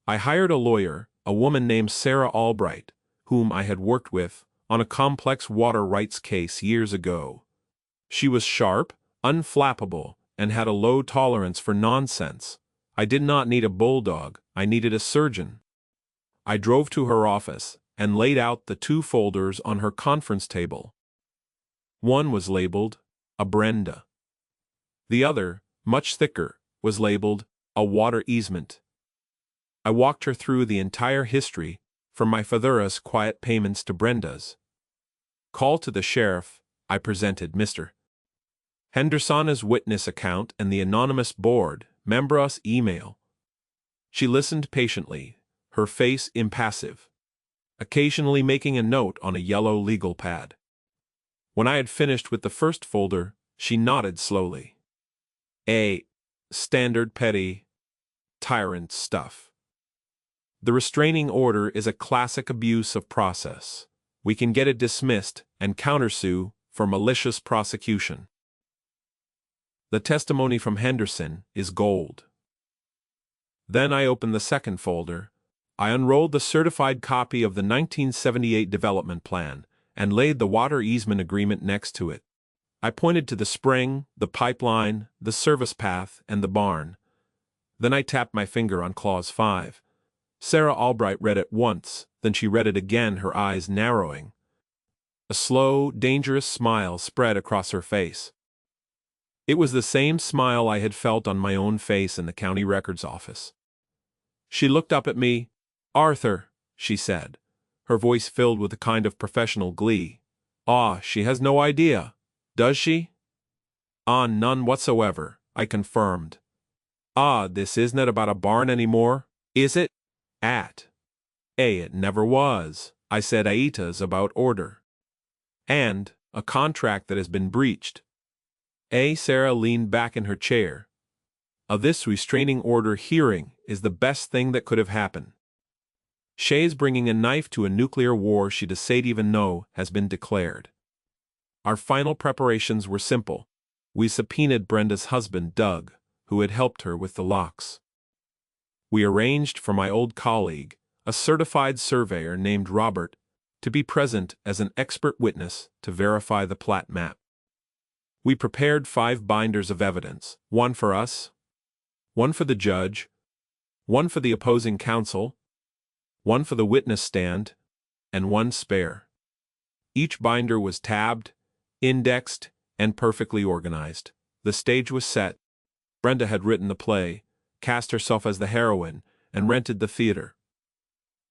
I hired a lawyer, a woman named Sarah Albright, whom I had worked with on a complex water rights case years ago. She was sharp, unflappable, and had a low tolerance for nonsense. I did not need a bulldog, I needed a surgeon. I drove to her office and laid out the 2 folders on her conference table. One was labeled, "A Brenda." The other, much thicker, was labeled, "A water easement." I walked her through the entire history, from my father's quiet payments to Brenda's call to the sheriff. I presented Mr. Henderson's witness account and the anonymous board member's email. She listened patiently, her face impassive, occasionally making a note on a yellow legal pad. When I had finished with the first folder, she nodded slowly. Standard petty tyrant stuff. The restraining order is a classic abuse of process. We can get it dismissed and countersue for malicious prosecution. The testimony from Henderson is gold. Then I opened the second folder. I unrolled the certified copy of the 1978 development plan and laid the water easement agreement next to it. I pointed to the spring, the pipeline, the service path, and the barn. Then I tapped my finger on Clause 5. Sarah Albright read it once, then she read it again, her eyes narrowing. A slow, dangerous smile spread across her face. It was the same smile I had felt on my own face in the county records office. She looked up at me. "Arthur," she said, her voice filled with a kind of professional glee. She has no idea, does she?" None whatsoever," I confirmed. This isn't about a barn anymore, is it?" It never was. I said Aita's about order. And a contract that has been breached. Sarah leaned back in her chair. This restraining order hearing is the best thing that could have happened. Shay's bringing a knife to a nuclear war she doesn't even know has been declared. Our final preparations were simple. We subpoenaed Brenda's husband, Doug, who had helped her with the locks. We arranged for my old colleague, a certified surveyor named Robert, to be present as an expert witness to verify the plat map. We prepared 5 binders of evidence, one for us, one for the judge, one for the opposing counsel, one for the witness stand, and one spare. Each binder was tabbed, indexed, and perfectly organized. The stage was set. Brenda had written the play, cast herself as the heroine, and rented the theater.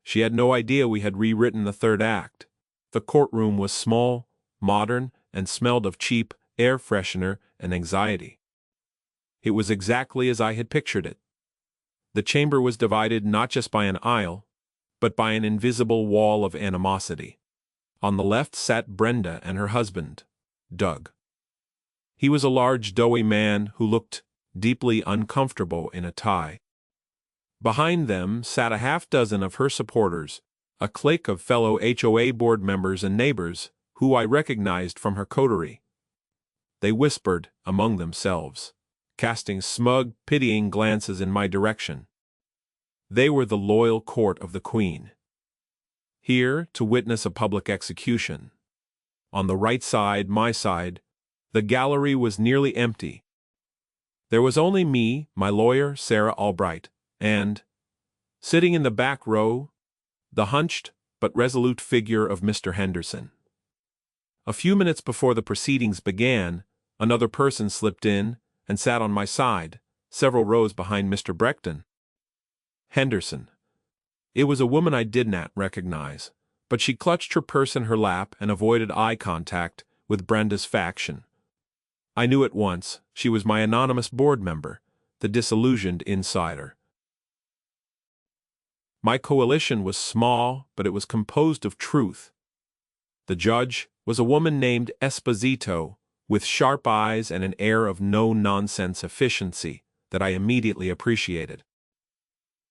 She had no idea we had rewritten the third act. The courtroom was small, modern, and smelled of cheap air freshener and anxiety. It was exactly as I had pictured it. The chamber was divided not just by an aisle, but by an invisible wall of animosity. On the left sat Brenda and her husband, Doug. He was a large, doughy man who looked deeply uncomfortable in a tie. Behind them sat a half-dozen of her supporters, a clique of fellow HOA board members and neighbors who I recognized from her coterie. They whispered among themselves, casting smug, pitying glances in my direction. They were the loyal court of the Queen, here to witness a public execution. On the right side, my side, the gallery was nearly empty. There was only me, my lawyer, Sarah Albright, and, sitting in the back row, the hunched but resolute figure of Mr. Henderson. A few minutes before the proceedings began, another person slipped in and sat on my side, several rows behind Mr. Breckton. Henderson. It was a woman I did not recognize, but she clutched her purse in her lap and avoided eye contact with Brenda's faction. I knew at once she was my anonymous board member, the disillusioned insider. My coalition was small, but it was composed of truth. The judge was a woman named Esposito, with sharp eyes and an air of no-nonsense efficiency that I immediately appreciated.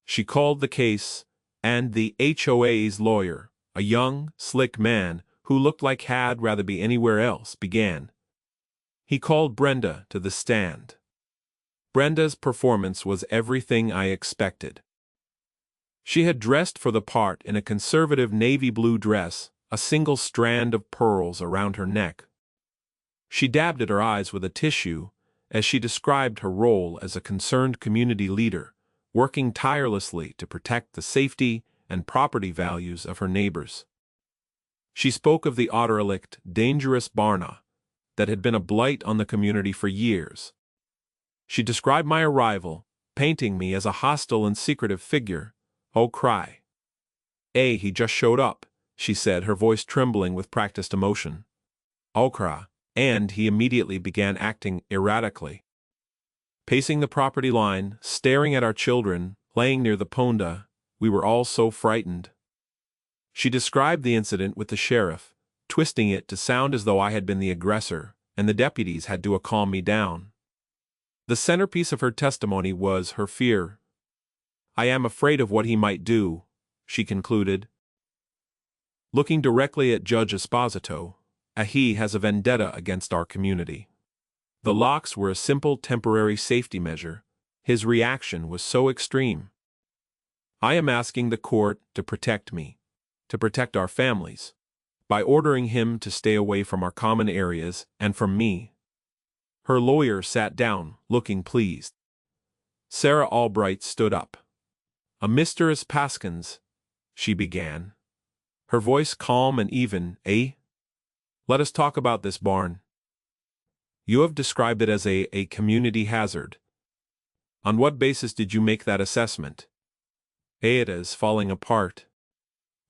She called the case, and the HOA's lawyer, a young, slick man who looked like had rather be anywhere else, began. He called Brenda to the stand. Brenda's performance was everything I expected. She had dressed for the part in a conservative navy blue dress, a single strand of pearls around her neck. She dabbed at her eyes with a tissue as she described her role as a concerned community leader, working tirelessly to protect the safety and property values of her neighbors. She spoke of the derelict, dangerous Barna that had been a blight on the community for years. She described my arrival, painting me as a hostile and secretive figure. "Oh, cry. He just showed up," she said, her voice trembling with practiced emotion. "Oh, cry." And he immediately began acting erratically. Pacing the property line, staring at our children, playing near the ponda, we were all so frightened. She described the incident with the sheriff, twisting it to sound as though I had been the aggressor, and the deputies had to calm me down. The centerpiece of her testimony was her fear. "I am afraid of what he might do," she concluded. Looking directly at Judge Esposito, he has a vendetta against our community. The locks were a simple temporary safety measure. His reaction was so extreme. I am asking the court to protect me, to protect our families, by ordering him to stay away from our common areas and from me. Her lawyer sat down, looking pleased. Sarah Albright stood up. "Mr. Paskins," she began, her voice calm and even, "Let us talk about this barn. You have described it as a community hazard. On what basis did you make that assessment?" "It is falling apart.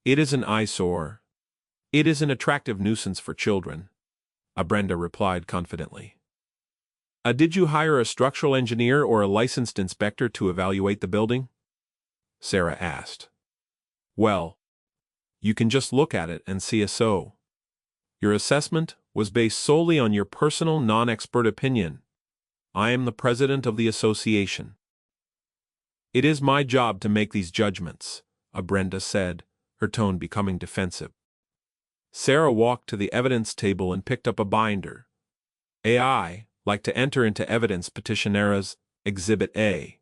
It is an eyesore. It is an attractive nuisance for children," Brenda replied confidently. "Did you hire a structural engineer or a licensed inspector to evaluate the building?" Sarah asked. "Well, you can just look at it and see so. Your assessment was based solely on your personal non-expert opinion. I am the president of the association. It is my job to make these judgments," Brenda said, her tone becoming defensive. Sarah walked to the evidence table and picked up a binder. "I like to enter into evidence petitioner's Exhibit A."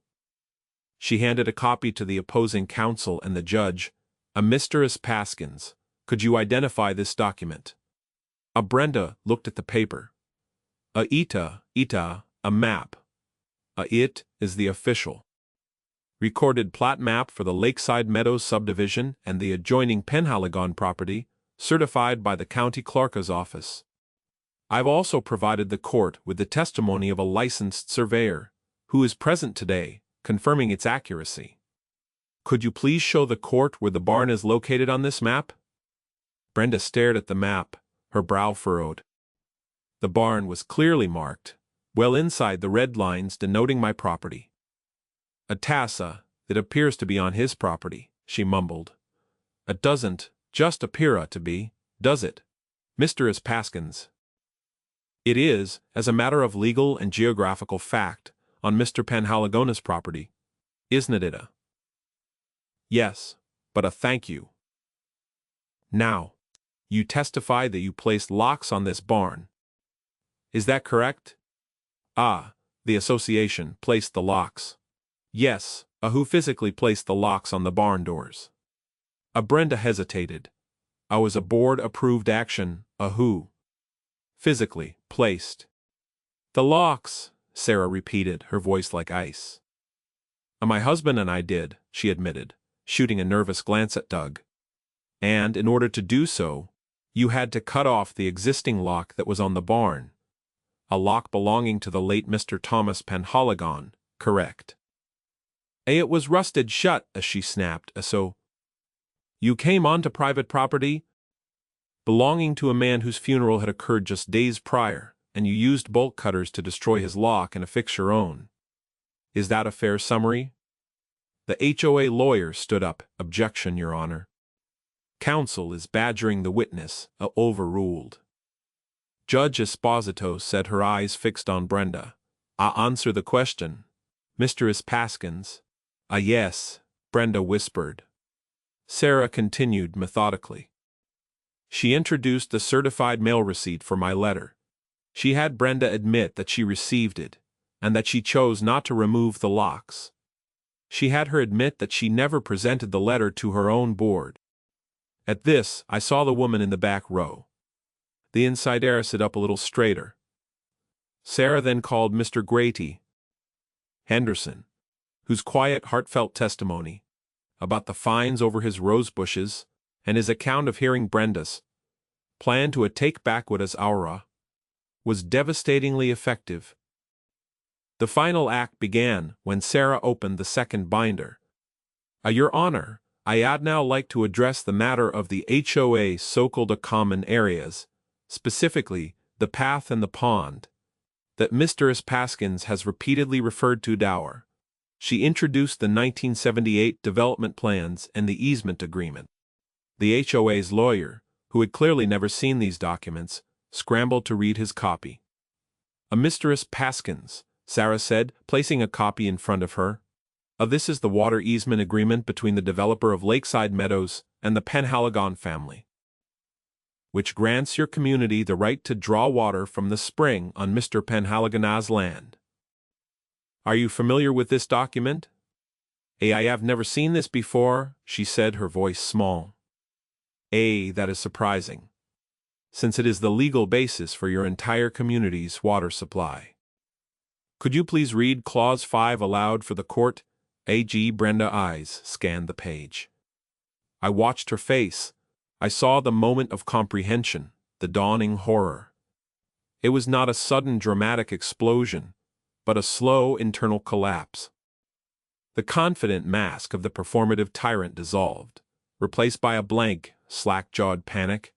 She handed a copy to the opposing counsel and the judge. "Mr. Paskins, could you identify this document?" Brenda looked at the paper. A map. It is the official recorded plat map for the Lakeside Meadows subdivision and the adjoining Penhaligon property, certified by the county clerk's office. I've also provided the court with the testimony of a licensed surveyor, who is present today, confirming its accuracy. Could you please show the court where the barn is located on this map?" Brenda stared at the map, her brow furrowed. The barn was clearly marked, well inside the red lines denoting my property. "It appears to be on his property," she mumbled. It doesn't just appear to be, does it, Mr. Paskins? It is, as a matter of legal and geographical fact, on Mr. Penhaligon's property, isn't it? Yes, but thank you. Now, you testify that you placed locks on this barn. Is that correct? Ah, the association placed the locks. Yes, who physically placed the locks on the barn doors? Brenda hesitated. Was a board-approved action, who physically placed the locks, Sarah repeated, her voice like ice. My husband and I did, she admitted, shooting a nervous glance at Doug. And in order to do so, you had to cut off the existing lock that was on the barn. A lock belonging to the late Mr. Thomas Penhaligon, correct? It was rusted shut, she snapped, so you came onto private property belonging to a man whose funeral had occurred just days prior, and you used bolt cutters to destroy his lock and affix your own. Is that a fair summary? The HOA lawyer stood up. Objection, Your Honor. Counsel is badgering the witness. Overruled. Judge Esposito said, her eyes fixed on Brenda. Answer the question. Mr. Paskins. Yes, Brenda whispered. Sarah continued methodically. She introduced the certified mail receipt for my letter. She had Brenda admit that she received it, and that she chose not to remove the locks. She had her admit that she never presented the letter to her own board. At this, I saw the woman in the back row. The inside heir sit up a little straighter. Sarah then called Mr. Grady Henderson, whose quiet, heartfelt testimony about the fines over his rose bushes and his account of hearing Brenda's plan to take back what is ours was devastatingly effective. The final act began when Sarah opened the second binder. Your Honor, I'd now like to address the matter of the HOA so-called common areas, specifically the path and the pond, that Mr. Paskins has repeatedly referred to dower. She introduced the 1978 development plans and the easement agreement. The HOA's lawyer, who had clearly never seen these documents, scrambled to read his copy. Mr. Paskins, Sarah said, placing a copy in front of her. This is the water easement agreement between the developer of Lakeside Meadows and the Penhaligon family, which grants your community the right to draw water from the spring on Mr. Penhaligon's land. Are you familiar with this document? I have never seen this before, she said, her voice small. That is surprising, since it is the legal basis for your entire community's water supply. Could you please read Clause 5 aloud for the court? Brenda eyes scanned the page. I watched her face. I saw the moment of comprehension, the dawning horror. It was not a sudden dramatic explosion, but a slow internal collapse. The confident mask of the performative tyrant dissolved, replaced by a blank, slack-jawed panic.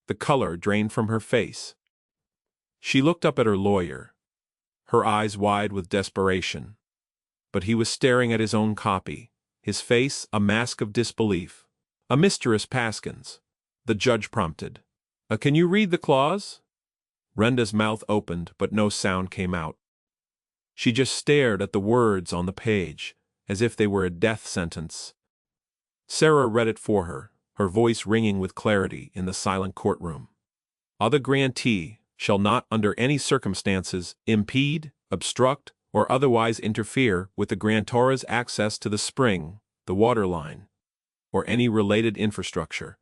The color drained from her face. She looked up at her lawyer, her eyes wide with desperation. But he was staring at his own copy, his face a mask of disbelief. Mr. Paskins, the judge prompted. Can you read the clause? Brenda's mouth opened, but no sound came out. She just stared at the words on the page, as if they were a death sentence. Sarah read it for her, her voice ringing with clarity in the silent courtroom. The grantee shall not under any circumstances impede, obstruct, or otherwise interfere with the grantor's access to the spring, the water line, or any related infrastructure.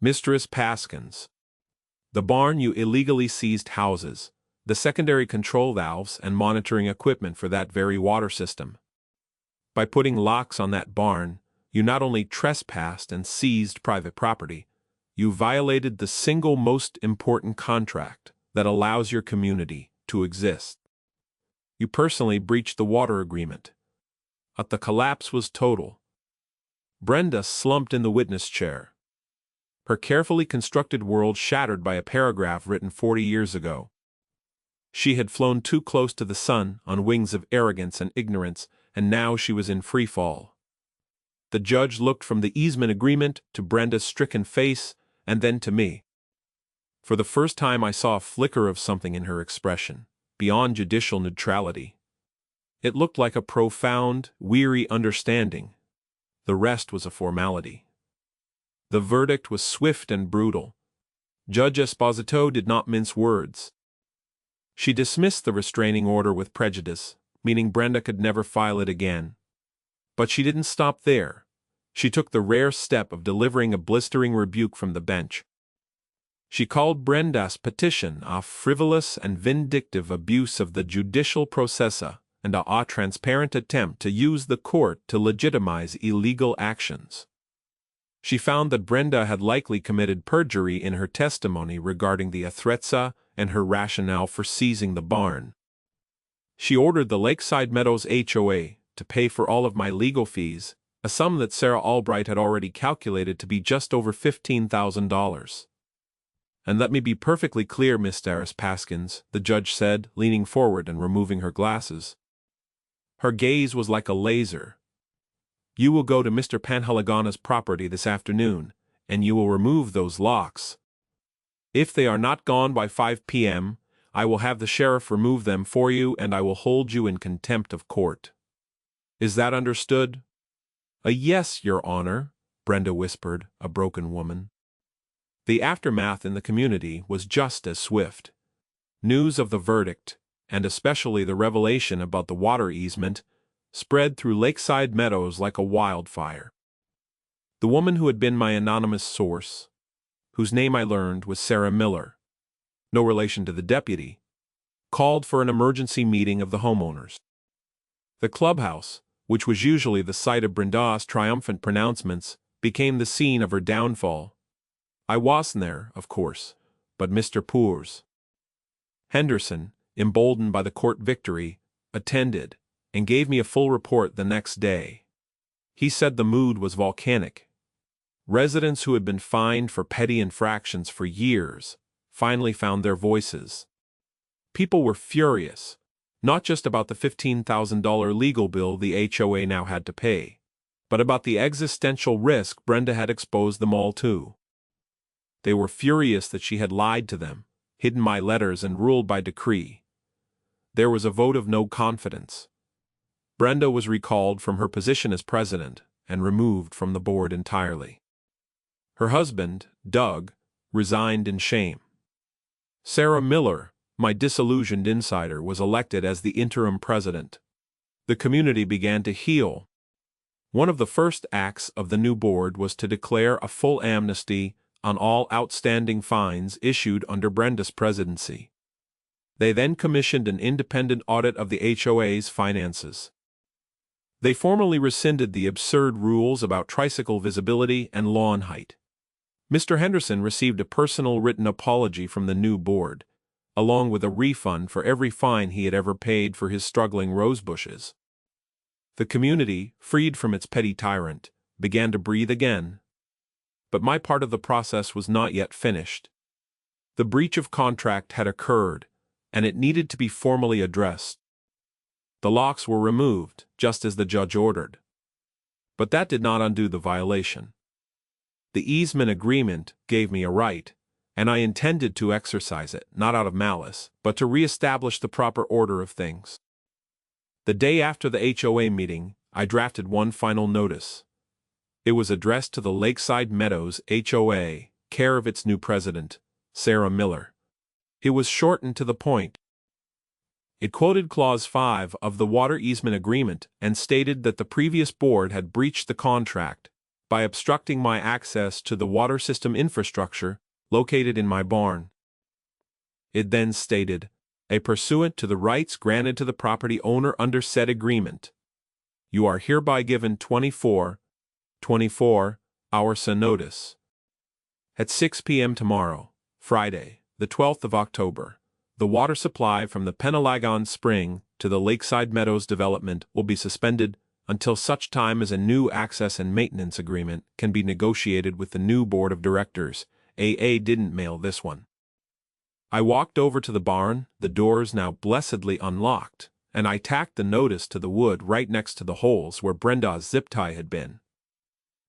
Mr. Paskins, the barn you illegally seized houses the secondary control valves and monitoring equipment for that very water system. By putting locks on that barn, you not only trespassed and seized private property, you violated the single most important contract that allows your community to exist. You personally breached the water agreement. The collapse was total. Brenda slumped in the witness chair, her carefully constructed world shattered by a paragraph written 40 years ago. She had flown too close to the sun on wings of arrogance and ignorance, and now she was in free fall. The judge looked from the easement agreement to Brenda's stricken face, and then to me. For the first time I saw a flicker of something in her expression, beyond judicial neutrality. It looked like a profound, weary understanding. The rest was a formality. The verdict was swift and brutal. Judge Esposito did not mince words. She dismissed the restraining order with prejudice, meaning Brenda could never file it again. But she didn't stop there. She took the rare step of delivering a blistering rebuke from the bench. She called Brenda's petition a frivolous and vindictive abuse of the judicial processa and a transparent attempt to use the court to legitimize illegal actions. She found that Brenda had likely committed perjury in her testimony regarding the attrezza and her rationale for seizing the barn. She ordered the Lakeside Meadows HOA to pay for all of my legal fees, a sum that Sarah Albright had already calculated to be just over $15,000. "And let me be perfectly clear, Miss Darris Paskins," the judge said, leaning forward and removing her glasses. Her gaze was like a laser. "You will go to Mr. Panhaligana's property this afternoon, and you will remove those locks. If they are not gone by 5 p.m., I will have the sheriff remove them for you, and I will hold you in contempt of court. Is that understood?" "Yes, Your Honor," Brenda whispered, a broken woman. The aftermath in the community was just as swift. News of the verdict, and especially the revelation about the water easement, spread through Lakeside Meadows like a wildfire. The woman who had been my anonymous source, whose name I learned was Sarah Miller, no relation to the deputy, called for an emergency meeting of the homeowners. The clubhouse, which was usually the site of Brenda's triumphant pronouncements, became the scene of her downfall. I wasn't there, of course, but Mr. Poors. Henderson, emboldened by the court victory, attended, and gave me a full report the next day. He said the mood was volcanic. Residents who had been fined for petty infractions for years finally found their voices. People were furious, not just about the $15,000 legal bill the HOA now had to pay, but about the existential risk Brenda had exposed them all to. They were furious that she had lied to them, hidden my letters, and ruled by decree. There was a vote of no confidence. Brenda was recalled from her position as president and removed from the board entirely. Her husband, Doug, resigned in shame. Sarah Miller, my disillusioned insider, was elected as the interim president. The community began to heal. One of the first acts of the new board was to declare a full amnesty on all outstanding fines issued under Brenda's presidency. They then commissioned an independent audit of the HOA's finances. They formally rescinded the absurd rules about tricycle visibility and lawn height. Mr. Henderson received a personal written apology from the new board, along with a refund for every fine he had ever paid for his struggling rosebushes. The community, freed from its petty tyrant, began to breathe again. But my part of the process was not yet finished. The breach of contract had occurred, and it needed to be formally addressed. The locks were removed, just as the judge ordered. But that did not undo the violation. The easement agreement gave me a right, and I intended to exercise it, not out of malice, but to re-establish the proper order of things. The day after the HOA meeting, I drafted one final notice. It was addressed to the Lakeside Meadows HOA, care of its new president, Sarah Miller. It was shortened to the point. It quoted Clause 5 of the water easement agreement and stated that the previous board had breached the contract by obstructing my access to the water system infrastructure located in my barn. It then stated, pursuant to the rights granted to the property owner under said agreement, you are hereby given 24 hours notice. At 6 p.m. tomorrow, Friday, the 12th of October, the water supply from the Penalagon Spring to the Lakeside Meadows development will be suspended until such time as a new access and maintenance agreement can be negotiated with the new board of directors. AA didn't mail this one. I walked over to the barn, the doors now blessedly unlocked, and I tacked the notice to the wood right next to the holes where Brenda's zip tie had been.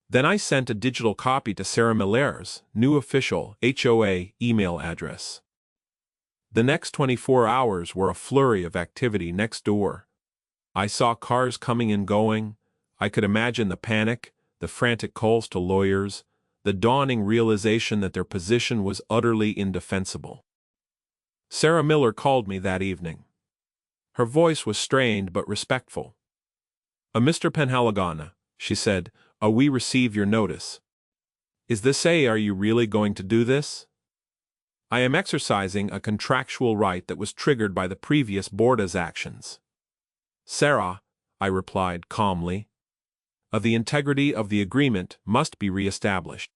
Then I sent a digital copy to Sarah Miller's new official HOA email address. The next 24 hours were a flurry of activity next door. I saw cars coming and going. I could imagine the panic, the frantic calls to lawyers, the dawning realization that their position was utterly indefensible. Sarah Miller called me that evening. Her voice was strained but respectful. Mr. Penhalagana," she said, "we receive your notice. Is this are you really going to do this?" "I am exercising a contractual right that was triggered by the previous board's actions." "Sarah," I replied calmly, "the integrity of the agreement must be reestablished.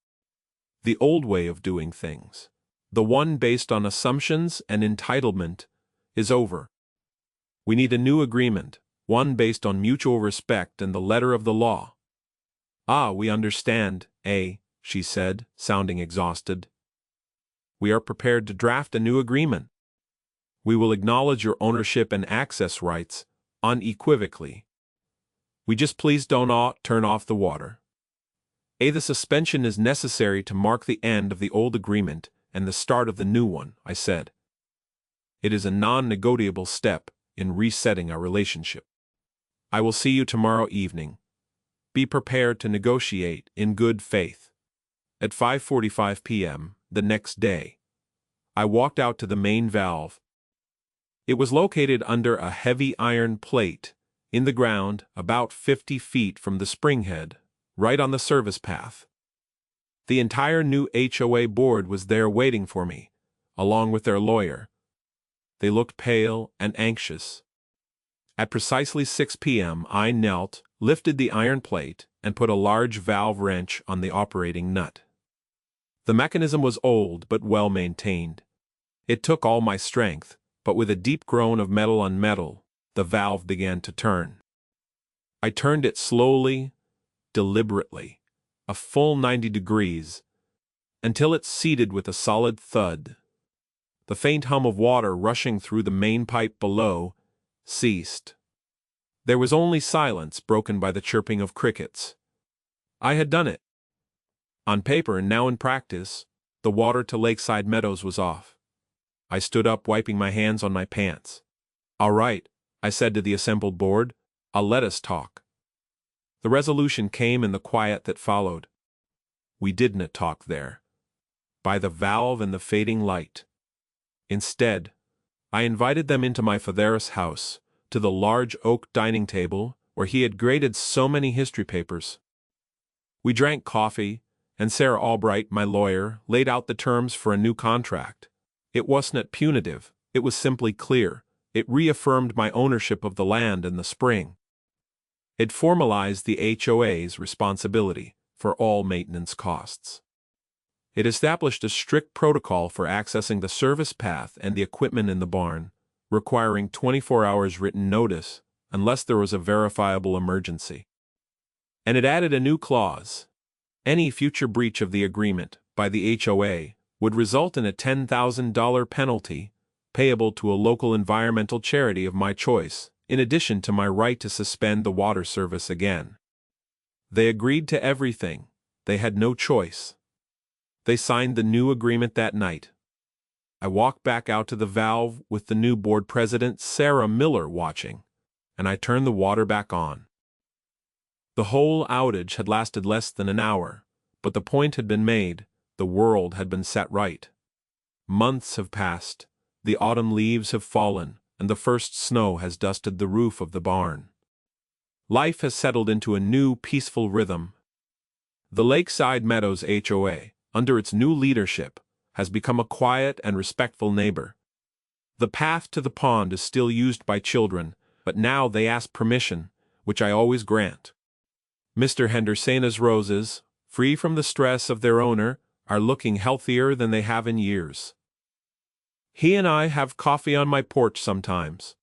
The old way of doing things, the one based on assumptions and entitlement, is over. We need a new agreement, one based on mutual respect and the letter of the law." "Ah, we understand, she said, sounding exhausted. "We are prepared to draft a new agreement. We will acknowledge your ownership and access rights unequivocally. We just please don't turn off the water. The suspension is necessary to mark the end of the old agreement and the start of the new one," I said. "It is a non-negotiable step in resetting our relationship. I will see you tomorrow evening. Be prepared to negotiate in good faith." At 5:45 p.m. the next day, I walked out to the main valve. It was located under a heavy iron plate in the ground about 50 feet from the springhead, right on the service path. The entire new HOA board was there waiting for me, along with their lawyer. They looked pale and anxious. At precisely 6 p.m. I knelt, lifted the iron plate, and put a large valve wrench on the operating nut. The mechanism was old but well maintained. It took all my strength, but with a deep groan of metal on metal, the valve began to turn. I turned it slowly, deliberately, a full 90 degrees, until it seated with a solid thud. The faint hum of water rushing through the main pipe below ceased. There was only silence broken by the chirping of crickets. I had done it. On paper and now in practice, the water to Lakeside Meadows was off. I stood up, wiping my hands on my pants. "All right," I said to the assembled board, "let us talk." The resolution came in the quiet that followed. We didn't talk there, by the valve and the fading light. Instead, I invited them into my father's house, to the large oak dining table where he had graded so many history papers. We drank coffee, and Sarah Albright, my lawyer, laid out the terms for a new contract. It wasn't punitive, it was simply clear. It reaffirmed my ownership of the land and the spring. It formalized the HOA's responsibility for all maintenance costs. It established a strict protocol for accessing the service path and the equipment in the barn, requiring 24 hours written notice unless there was a verifiable emergency. And it added a new clause. Any future breach of the agreement by the HOA would result in a $10,000 penalty payable to a local environmental charity of my choice, in addition to my right to suspend the water service again. They agreed to everything. They had no choice. They signed the new agreement that night. I walked back out to the valve with the new board president, Sarah Miller, watching, and I turned the water back on. The whole outage had lasted less than an hour, but the point had been made, the world had been set right. Months have passed, the autumn leaves have fallen, and the first snow has dusted the roof of the barn. Life has settled into a new, peaceful rhythm. The Lakeside Meadows HOA, under its new leadership, has become a quiet and respectful neighbor. The path to the pond is still used by children, but now they ask permission, which I always grant. Mr. Henderson's roses, free from the stress of their owner, are looking healthier than they have in years. He and I have coffee on my porch sometimes.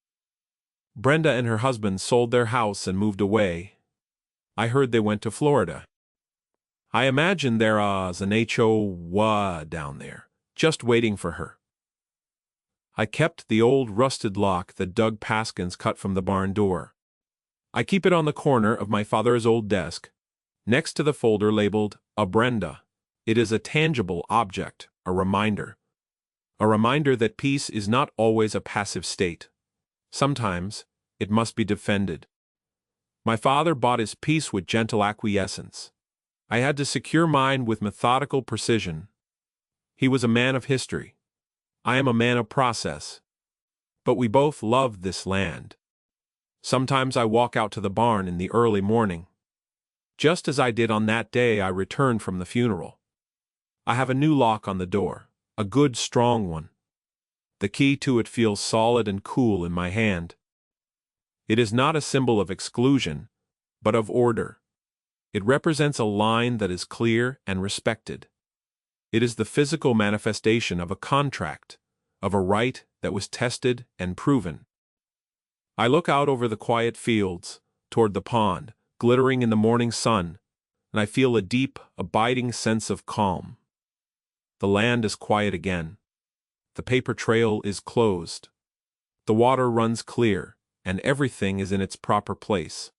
Brenda and her husband sold their house and moved away. I heard they went to Florida. I imagine there's an HOA down there, just waiting for her. I kept the old rusted lock that Doug Paskins cut from the barn door. I keep it on the corner of my father's old desk, Next to the folder labeled Abrenda, it is a tangible object, a reminder. A reminder that peace is not always a passive state. Sometimes, it must be defended. My father bought his peace with gentle acquiescence. I had to secure mine with methodical precision. He was a man of history. I am a man of process. But we both loved this land. Sometimes I walk out to the barn in the early morning. Just as I did on that day I returned from the funeral. I have a new lock on the door, a good strong one. The key to it feels solid and cool in my hand. It is not a symbol of exclusion, but of order. It represents a line that is clear and respected. It is the physical manifestation of a contract, of a right that was tested and proven. I look out over the quiet fields, toward the pond, glittering in the morning sun, and I feel a deep, abiding sense of calm. The land is quiet again. The paper trail is closed. The water runs clear, and everything is in its proper place.